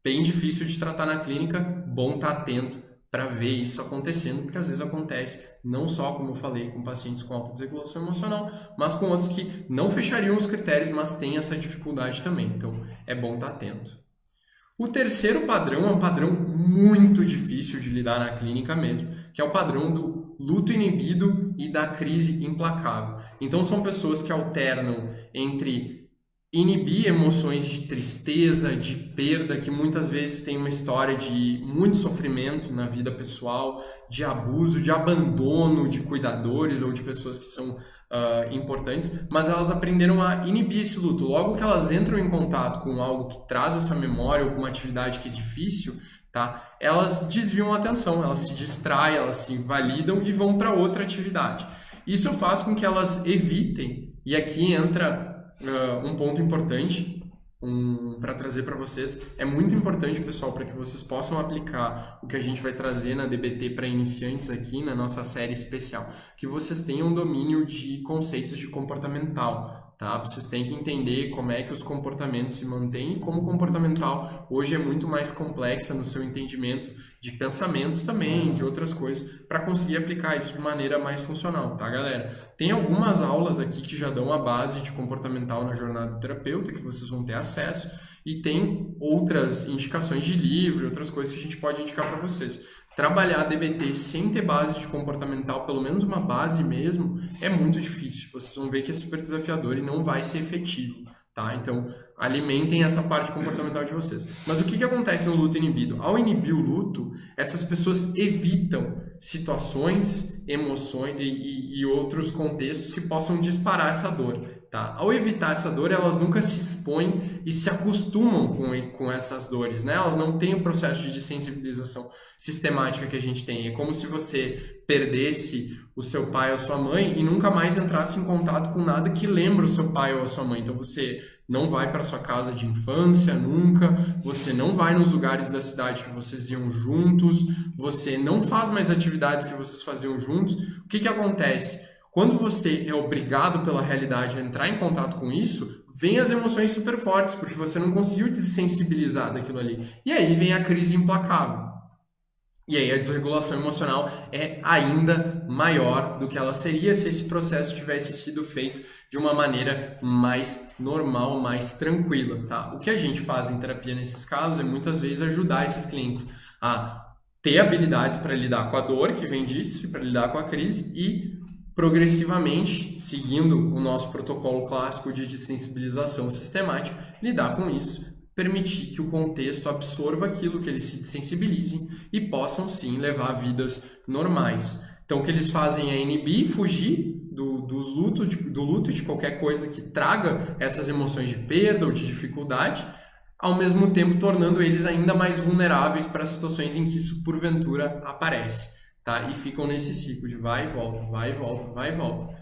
Bem difícil de tratar na clínica, bom estar atento para ver isso acontecendo, porque às vezes acontece não só, como eu falei, com pacientes com alta desregulação emocional, mas com outros que não fechariam os critérios, mas têm essa dificuldade também. Então, é bom estar atento. O terceiro padrão é um padrão muito difícil de lidar na clínica mesmo, que é o padrão do luto inibido e da crise implacável. Então, são pessoas que alternam entre inibir emoções de tristeza, de perda, que muitas vezes tem uma história de muito sofrimento na vida pessoal, de abuso, de abandono de cuidadores ou de pessoas que são importantes, mas elas aprenderam a inibir esse luto. Logo que elas entram em contato com algo que traz essa memória ou com uma atividade que é difícil, tá? Elas desviam a atenção, elas se distraem, elas se invalidam e vão para outra atividade. Isso faz com que elas evitem, e aqui entra um ponto importante para trazer para vocês. É muito importante, pessoal, para que vocês possam aplicar o que a gente vai trazer na DBT para iniciantes aqui na nossa série especial, que vocês tenham domínio de conceitos de comportamental, tá? Vocês têm que entender como é que os comportamentos se mantêm e como o comportamental hoje é muito mais complexa no seu entendimento de pensamentos também, de outras coisas, para conseguir aplicar isso de maneira mais funcional, tá, galera? Tem algumas aulas aqui que já dão a base de comportamental na jornada do terapeuta, que vocês vão ter acesso, e tem outras indicações de livro, outras coisas que a gente pode indicar para vocês. Trabalhar DBT sem ter base de comportamental, pelo menos uma base mesmo, é muito difícil. Vocês vão ver que é super desafiador e não vai ser efetivo, tá? Então, alimentem essa parte comportamental de vocês. Mas o que acontece no luto inibido? Ao inibir o luto, essas pessoas evitam situações, emoções e outros contextos que possam disparar essa dor. Tá? Ao evitar essa dor, elas nunca se expõem e se acostumam com essas dores, né? Elas não têm o processo de desensibilização sistemática que a gente tem. É como se você perdesse o seu pai ou a sua mãe e nunca mais entrasse em contato com nada que lembra o seu pai ou a sua mãe. Então você não vai para sua casa de infância nunca, você não vai nos lugares da cidade que vocês iam juntos, você não faz mais atividades que vocês faziam juntos. O que acontece? Quando você é obrigado pela realidade a entrar em contato com isso, vem as emoções super fortes, porque você não conseguiu desensibilizar daquilo ali. E aí vem a crise implacável. E aí a desregulação emocional é ainda maior do que ela seria se esse processo tivesse sido feito de uma maneira mais normal, mais tranquila, tá? O que a gente faz em terapia nesses casos é muitas vezes ajudar esses clientes a ter habilidades para lidar com a dor que vem disso, para lidar com a crise e progressivamente, seguindo o nosso protocolo clássico de desensibilização sistemática, lidar com isso, permitir que o contexto absorva aquilo, que eles se desensibilizem e possam sim levar vidas normais. Então o que eles fazem é inibir, fugir do luto e de qualquer coisa que traga essas emoções de perda ou de dificuldade, ao mesmo tempo tornando eles ainda mais vulneráveis para situações em que isso porventura aparece, tá? E ficam nesse ciclo de vai e volta, vai e volta, vai e volta.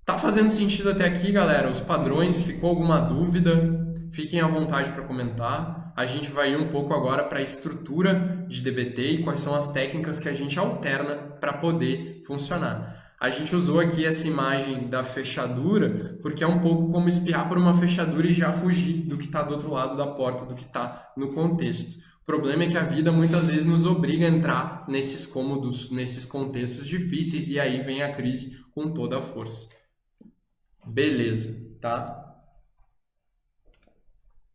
Tá fazendo sentido até aqui, galera? Os padrões, ficou alguma dúvida? Fiquem à vontade para comentar. A gente vai ir um pouco agora para a estrutura de DBT e quais são as técnicas que a gente alterna para poder funcionar. A gente usou aqui essa imagem da fechadura porque é um pouco como espiar por uma fechadura e já fugir do que está do outro lado da porta, do que está no contexto. O problema é que a vida muitas vezes nos obriga a entrar nesses cômodos, nesses contextos difíceis e aí vem a crise com toda a força. Beleza, tá?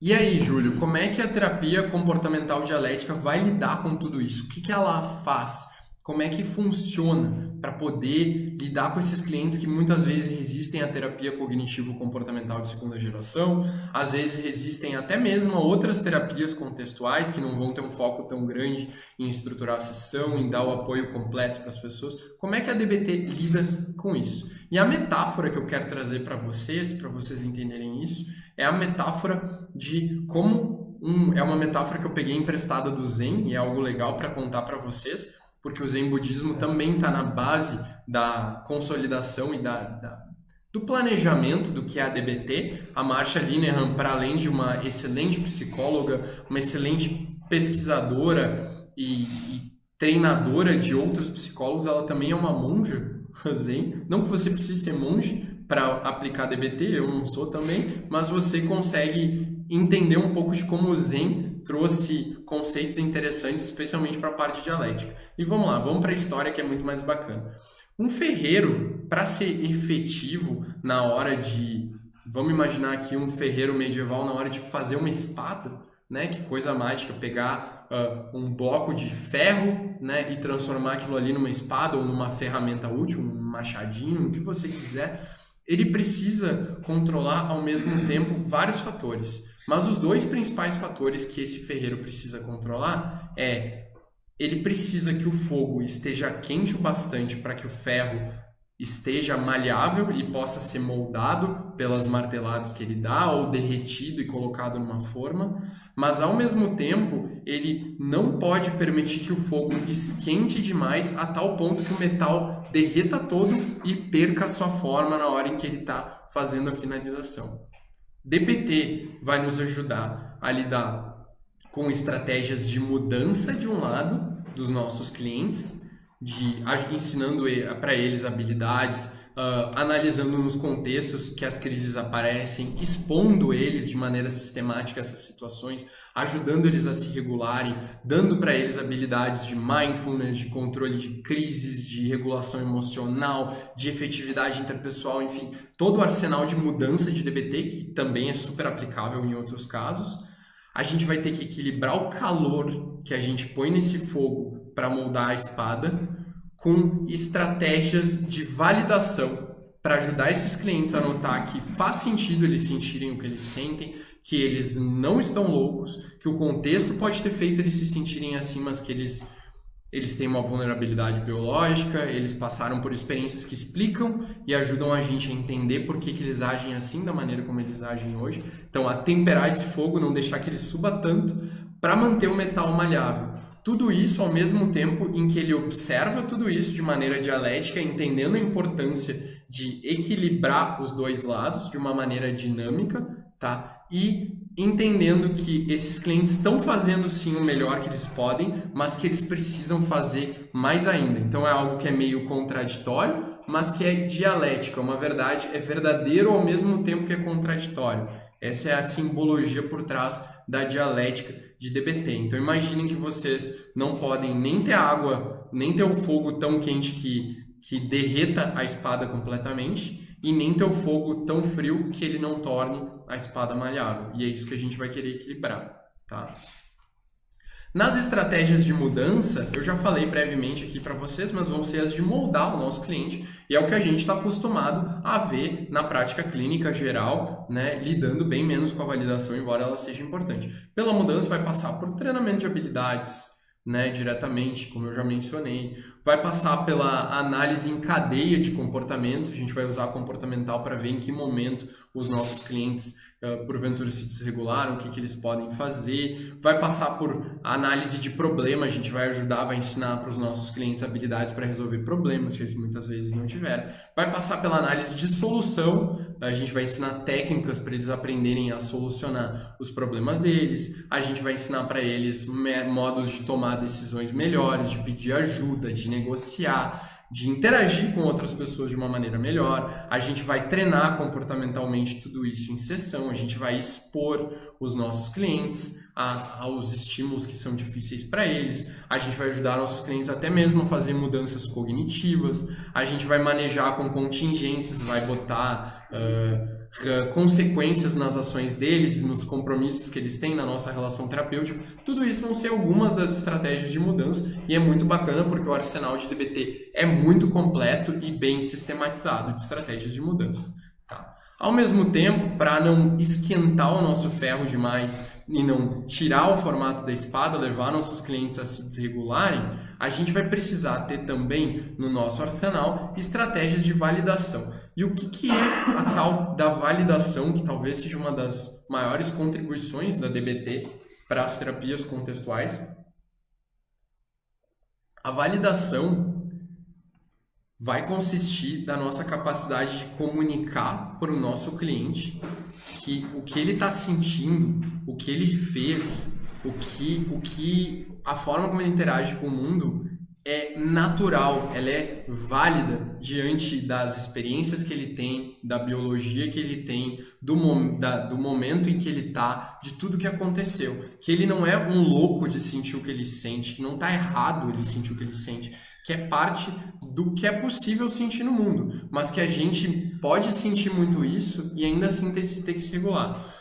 E aí, Júlio, como é que a terapia comportamental dialética vai lidar com tudo isso? O que ela faz? Como é que funciona para poder lidar com esses clientes que muitas vezes resistem à terapia cognitivo-comportamental de segunda geração, às vezes resistem até mesmo a outras terapias contextuais que não vão ter um foco tão grande em estruturar a sessão, em dar o apoio completo para as pessoas. Como é que a DBT lida com isso? E a metáfora que eu quero trazer para vocês entenderem isso, é a metáfora de como é uma metáfora que eu peguei emprestada do Zen e é algo legal para contar para vocês, porque o Zen budismo também está na base da consolidação e do planejamento do que é a DBT. A Marsha Linehan, para além de uma excelente psicóloga, uma excelente pesquisadora e treinadora de outros psicólogos, ela também é uma monja Zen. Não que você precise ser monge para aplicar DBT, eu não sou também, mas você consegue entender um pouco de como o Zen trouxe conceitos interessantes, especialmente para a parte dialética. E vamos lá, vamos para a história que é muito mais bacana. Um ferreiro, para ser efetivo na hora de... Vamos imaginar aqui um ferreiro medieval na hora de fazer uma espada, né? Que coisa mágica, pegar um bloco de ferro, né? E transformar aquilo ali numa espada ou numa ferramenta útil, um machadinho, o que você quiser. Ele precisa controlar ao mesmo tempo vários fatores. Mas os dois principais fatores que esse ferreiro precisa controlar ele precisa que o fogo esteja quente o bastante para que o ferro esteja maleável e possa ser moldado pelas marteladas que ele dá ou derretido e colocado numa forma, mas ao mesmo tempo ele não pode permitir que o fogo esquente demais a tal ponto que o metal derreta todo e perca a sua forma na hora em que ele está fazendo a finalização. DBT vai nos ajudar a lidar com estratégias de mudança de um lado dos nossos clientes, ensinando para eles habilidades, analisando nos contextos que as crises aparecem, expondo eles de maneira sistemática essas situações, ajudando eles a se regularem, dando para eles habilidades de mindfulness, de controle de crises, de regulação emocional, de efetividade interpessoal, enfim, todo o arsenal de mudança de DBT, que também é super aplicável em outros casos. A gente vai ter que equilibrar o calor que a gente põe nesse fogo para moldar a espada com estratégias de validação para ajudar esses clientes a notar que faz sentido eles sentirem o que eles sentem, que eles não estão loucos, que o contexto pode ter feito eles se sentirem assim, mas que eles têm uma vulnerabilidade biológica, eles passaram por experiências que explicam e ajudam a gente a entender por que eles agem assim, da maneira como eles agem hoje. Então, a temperar esse fogo, não deixar que ele suba tanto, para manter o metal maleável. Tudo isso ao mesmo tempo em que ele observa tudo isso de maneira dialética, entendendo a importância de equilibrar os dois lados de uma maneira dinâmica, tá? E entendendo que esses clientes estão fazendo sim o melhor que eles podem, mas que eles precisam fazer mais ainda. Então é algo que é meio contraditório, mas que é dialético, é uma verdade, é verdadeiro ao mesmo tempo que é contraditório. Essa é a simbologia por trás da dialética de DBT. Então imaginem que vocês não podem nem ter água, nem ter o fogo tão quente que derreta a espada completamente, e nem ter o fogo tão frio que ele não torne a espada maleável. E é isso que a gente vai querer equilibrar, tá? Nas estratégias de mudança, eu já falei brevemente aqui para vocês, mas vão ser as de moldar o nosso cliente, e é o que a gente está acostumado a ver na prática clínica geral, né, lidando bem menos com a validação, embora ela seja importante. Pela mudança, vai passar por treinamento de habilidades, né, diretamente, como eu já mencionei. Vai passar pela análise em cadeia de comportamento, a gente vai usar comportamental para ver em que momento os nossos clientes, porventura, se desregularam, o que eles podem fazer. Vai passar por análise de problema, a gente vai ajudar, vai ensinar para os nossos clientes habilidades para resolver problemas que eles muitas vezes não tiveram. Vai passar pela análise de solução, a gente vai ensinar técnicas para eles aprenderem a solucionar os problemas deles. A gente vai ensinar para eles modos de tomar decisões melhores, de pedir ajuda, de negociar, de interagir com outras pessoas de uma maneira melhor. A gente vai treinar comportamentalmente tudo isso em sessão, a gente vai expor os nossos clientes aos estímulos que são difíceis para eles, a gente vai ajudar nossos clientes até mesmo a fazer mudanças cognitivas, a gente vai manejar com contingências, vai botar consequências nas ações deles, nos compromissos que eles têm na nossa relação terapêutica. Tudo isso vão ser algumas das estratégias de mudança e é muito bacana porque o arsenal de DBT é muito completo e bem sistematizado de estratégias de mudança. Tá? Ao mesmo tempo, para não esquentar o nosso ferro demais e não tirar o formato da espada, levar nossos clientes a se desregularem, a gente vai precisar ter também no nosso arsenal estratégias de validação. E o que é a tal da validação, que talvez seja uma das maiores contribuições da DBT para as terapias contextuais? A validação vai consistir da nossa capacidade de comunicar para o nosso cliente que o que ele está sentindo, o que ele fez, a forma como ele interage com o mundo é natural, ela é válida diante das experiências que ele tem, da biologia que ele tem, do momento em que ele está, de tudo que aconteceu. Que ele não é um louco de sentir o que ele sente, que não está errado ele sentir o que ele sente, que é parte do que é possível sentir no mundo, mas que a gente pode sentir muito isso e ainda assim ter que se regular.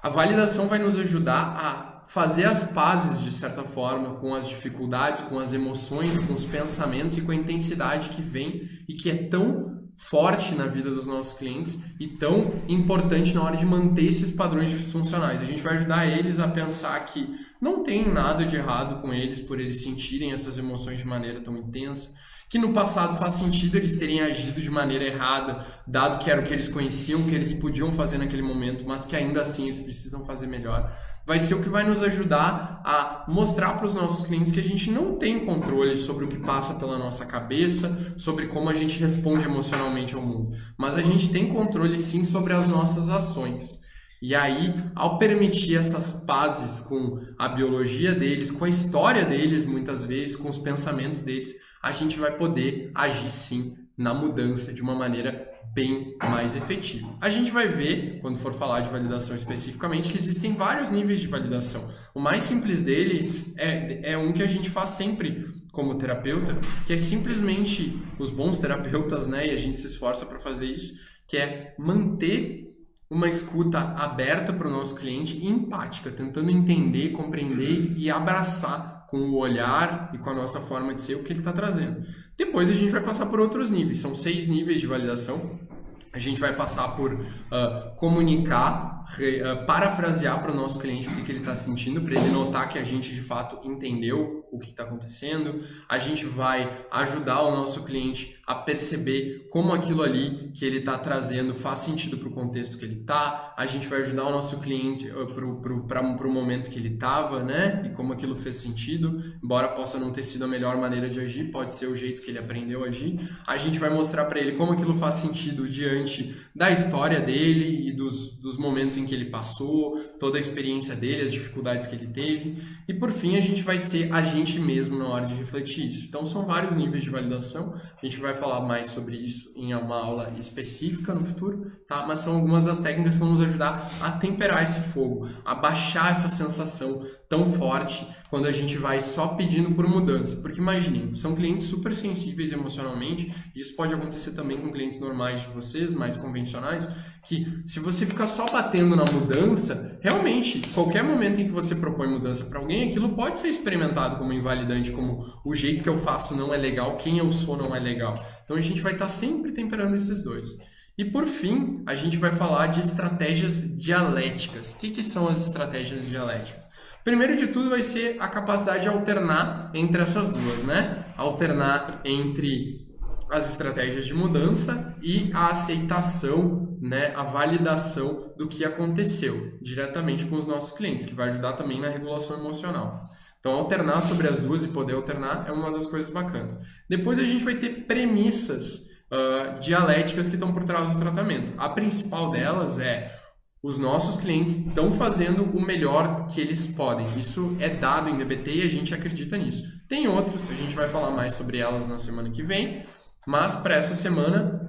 A validação vai nos ajudar a fazer as pazes, de certa forma, com as dificuldades, com as emoções, com os pensamentos e com a intensidade que vem e que é tão forte na vida dos nossos clientes e tão importante na hora de manter esses padrões disfuncionais. A gente vai ajudar eles a pensar que não tem nada de errado com eles por eles sentirem essas emoções de maneira tão intensa, que no passado faz sentido eles terem agido de maneira errada, dado que era o que eles conheciam, que eles podiam fazer naquele momento, mas que ainda assim eles precisam fazer melhor. Vai ser o que vai nos ajudar a mostrar para os nossos clientes que a gente não tem controle sobre o que passa pela nossa cabeça, sobre como a gente responde emocionalmente ao mundo, mas a gente tem controle sim sobre as nossas ações. E aí, ao permitir essas pazes com a biologia deles, com a história deles, muitas vezes, com os pensamentos deles, a gente vai poder agir sim na mudança de uma maneira bem mais efetiva. A gente vai ver, quando for falar de validação especificamente, que existem vários níveis de validação. O mais simples deles é um que a gente faz sempre como terapeuta, que é simplesmente os bons terapeutas, né? E a gente se esforça para fazer isso, que é manter uma escuta aberta para o nosso cliente e empática, tentando entender, compreender e abraçar com o olhar e com a nossa forma de ser o que ele está trazendo. Depois a gente vai passar por outros níveis, são 6 níveis de validação. A gente vai passar por comunicar, parafrasear para o nosso cliente o que ele está sentindo, para ele notar que a gente de fato entendeu o que está acontecendo. A gente vai ajudar o nosso cliente a perceber como aquilo ali que ele está trazendo faz sentido para o contexto que ele está. A gente vai ajudar o nosso cliente para o momento que ele estava, né? E como aquilo fez sentido, embora possa não ter sido a melhor maneira de agir, pode ser o jeito que ele aprendeu a agir. A gente vai mostrar para ele como aquilo faz sentido diante da história dele e dos momentos em que ele passou, toda a experiência dele, as dificuldades que ele teve. E por fim, a gente vai ser a gente mesmo na hora de refletir isso. Então são vários níveis de validação. A gente vai falar mais sobre isso em uma aula específica no futuro, tá? Mas são algumas das técnicas que vão nos ajudar a temperar esse fogo, a baixar essa sensação tão forte quando a gente vai só pedindo por mudança. Porque imaginem, são clientes super sensíveis emocionalmente, e isso pode acontecer também com clientes normais de vocês, mais convencionais, que se você ficar só batendo na mudança, realmente, qualquer momento em que você propõe mudança para alguém, aquilo pode ser experimentado como invalidante, como o jeito que eu faço não é legal, quem eu sou não é legal. Então a gente vai estar sempre temperando esses dois. E por fim, a gente vai falar de estratégias dialéticas. O que são as estratégias dialéticas? Primeiro de tudo vai ser a capacidade de alternar entre essas duas, né? Alternar entre as estratégias de mudança e a aceitação, né? A validação do que aconteceu diretamente com os nossos clientes, que vai ajudar também na regulação emocional. Então, alternar sobre as duas e poder alternar é uma das coisas bacanas. Depois a gente vai ter premissas dialéticas que estão por trás do tratamento. A principal delas é: os nossos clientes estão fazendo o melhor que eles podem. Isso é dado em DBT e a gente acredita nisso. Tem outras, a gente vai falar mais sobre elas na semana que vem, mas para essa semana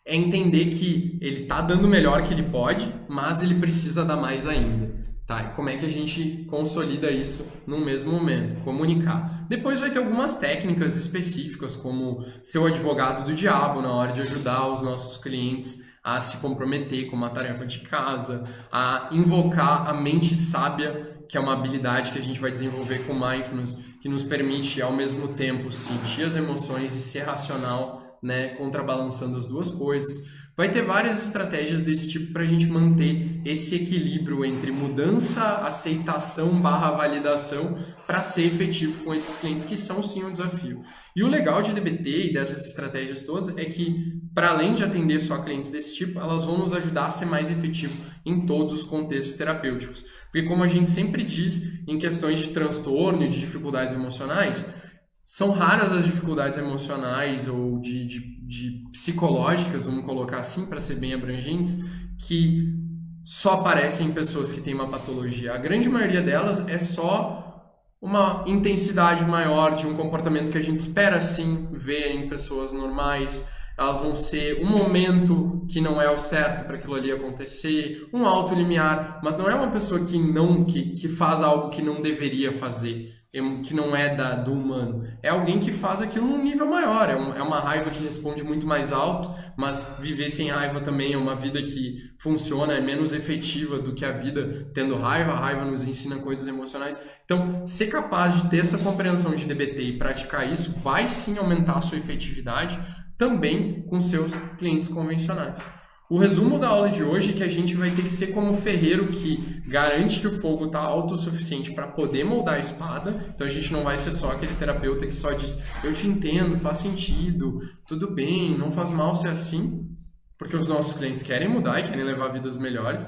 é entender que ele está dando o melhor que ele pode, mas ele precisa dar mais ainda. Tá, e como é que a gente consolida isso no mesmo momento? Comunicar. Depois vai ter algumas técnicas específicas, como ser o advogado do diabo na hora de ajudar os nossos clientes a se comprometer com uma tarefa de casa, a invocar a mente sábia, que é uma habilidade que a gente vai desenvolver com Mindfulness, que nos permite, ao mesmo tempo, sentir as emoções e ser racional, né, contrabalançando as duas coisas. Vai ter várias estratégias desse tipo para a gente manter esse equilíbrio entre mudança, aceitação / validação para ser efetivo com esses clientes que são sim um desafio. E o legal de DBT e dessas estratégias todas é que, para além de atender só clientes desse tipo, elas vão nos ajudar a ser mais efetivo em todos os contextos terapêuticos. Porque, como a gente sempre diz, em questões de transtorno e de dificuldades emocionais, são raras as dificuldades emocionais ou de psicológicas, vamos colocar assim, para ser bem abrangentes, que só aparecem em pessoas que têm uma patologia. A grande maioria delas é só uma intensidade maior de um comportamento que a gente espera, sim, ver em pessoas normais. Elas vão ser um momento que não é o certo para aquilo ali acontecer, um alto limiar, mas não é uma pessoa que faz algo que não deveria fazer, que não é do humano. É alguém que faz aquilo num nível maior, é uma raiva que responde muito mais alto, mas viver sem raiva também é uma vida que funciona, é menos efetiva do que a vida tendo raiva. A raiva nos ensina coisas emocionais. Então, ser capaz de ter essa compreensão de DBT e praticar isso vai sim aumentar a sua efetividade também com seus clientes convencionais. O resumo da aula de hoje é que a gente vai ter que ser como o ferreiro que garante que o fogo está autossuficiente para poder moldar a espada. Então a gente não vai ser só aquele terapeuta que só diz: eu te entendo, faz sentido, tudo bem, não faz mal ser assim, porque os nossos clientes querem mudar e querem levar vidas melhores,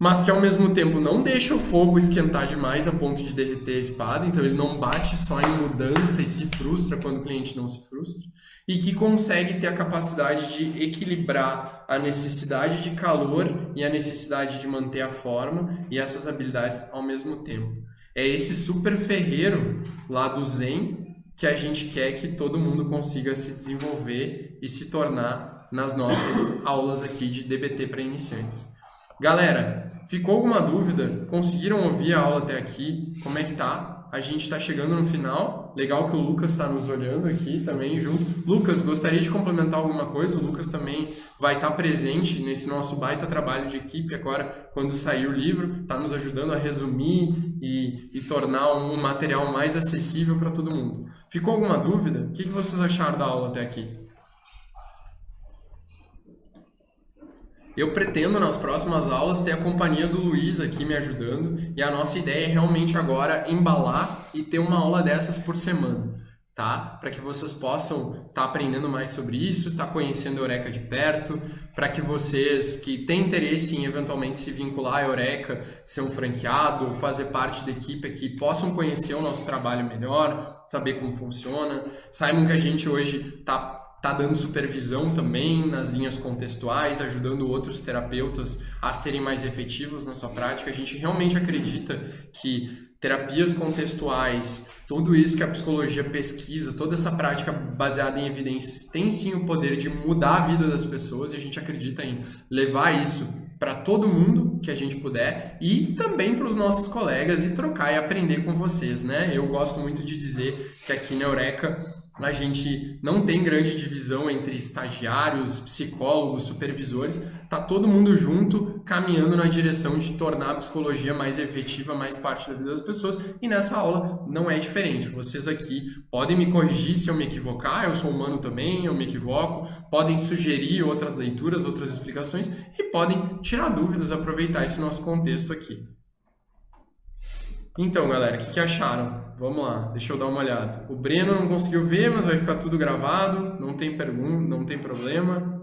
mas que ao mesmo tempo não deixa o fogo esquentar demais a ponto de derreter a espada. Então ele não bate só em mudança e se frustra quando o cliente não se frustra, e que consegue ter a capacidade de equilibrar a necessidade de calor e a necessidade de manter a forma e essas habilidades ao mesmo tempo. É esse super ferreiro lá do Zen que a gente quer que todo mundo consiga se desenvolver e se tornar nas nossas aulas aqui de DBT para iniciantes. Galera, ficou alguma dúvida? Conseguiram ouvir a aula até aqui? Como é que tá? A gente está chegando no final. Legal que o Lucas está nos olhando aqui também junto. Lucas, gostaria de complementar alguma coisa? O Lucas também vai estar presente nesse nosso baita trabalho de equipe agora, quando sair o livro, está nos ajudando a resumir e tornar um material mais acessível para todo mundo. Ficou alguma dúvida? O que vocês acharam da aula até aqui? Eu pretendo, nas próximas aulas, ter a companhia do Luiz aqui me ajudando, e a nossa ideia é realmente agora embalar e ter uma aula dessas por semana, tá? Para que vocês possam estar aprendendo mais sobre isso, estar conhecendo a Eureka de perto, para que vocês que têm interesse em eventualmente se vincular à Eureka, ser um franqueado, fazer parte da equipe aqui, possam conhecer o nosso trabalho melhor, saber como funciona. Saibam que a gente hoje está dando supervisão também nas linhas contextuais, ajudando outros terapeutas a serem mais efetivos na sua prática. A gente realmente acredita que terapias contextuais, tudo isso que a psicologia pesquisa, toda essa prática baseada em evidências tem sim o poder de mudar a vida das pessoas, e a gente acredita em levar isso para todo mundo que a gente puder e também para os nossos colegas e trocar e aprender com vocês, né? Eu gosto muito de dizer que aqui na Eureka a gente não tem grande divisão entre estagiários, psicólogos, supervisores, tá todo mundo junto, caminhando na direção de tornar a psicologia mais efetiva, mais parte da vida das pessoas, e nessa aula não é diferente. Vocês aqui podem me corrigir se eu me equivocar, eu sou humano também, eu me equivoco, podem sugerir outras leituras, outras explicações, e podem tirar dúvidas, aproveitar esse nosso contexto aqui. Então, galera, o que acharam? Vamos lá, deixa eu dar uma olhada. O Breno não conseguiu ver, mas vai ficar tudo gravado, não tem pergunta, não tem problema.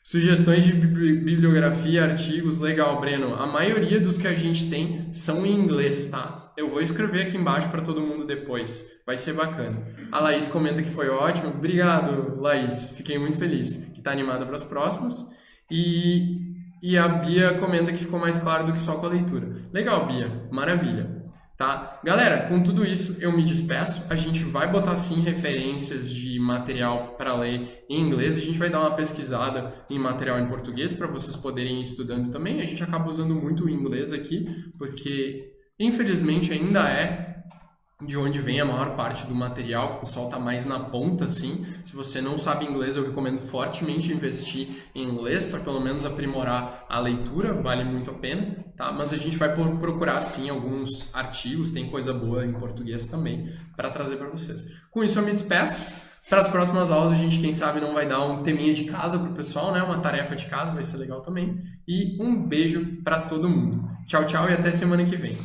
Sugestões de bibliografia, artigos, legal, Breno. A maioria dos que a gente tem são em inglês, tá? Eu vou escrever aqui embaixo para todo mundo depois, vai ser bacana. A Laís comenta que foi ótimo. Obrigado, Laís, fiquei muito feliz, que está animada para as próximas. E a Bia comenta que ficou mais claro do que só com a leitura. Legal, Bia, maravilha. Tá? Galera, com tudo isso eu me despeço. A gente vai botar sim referências de material para ler em inglês. A gente vai dar uma pesquisada em material em português para vocês poderem ir estudando também. A gente acaba usando muito o inglês aqui, porque infelizmente ainda é de onde vem a maior parte do material, o pessoal está mais na ponta, assim. Se você não sabe inglês, eu recomendo fortemente investir em inglês para pelo menos aprimorar a leitura, vale muito a pena, tá? Mas a gente vai procurar, sim, alguns artigos, tem coisa boa em português também, para trazer para vocês. Com isso eu me despeço. Para as próximas aulas a gente, quem sabe, não vai dar um teminha de casa para o pessoal, né? Uma tarefa de casa, vai ser legal também. E um beijo para todo mundo. Tchau, tchau e até semana que vem.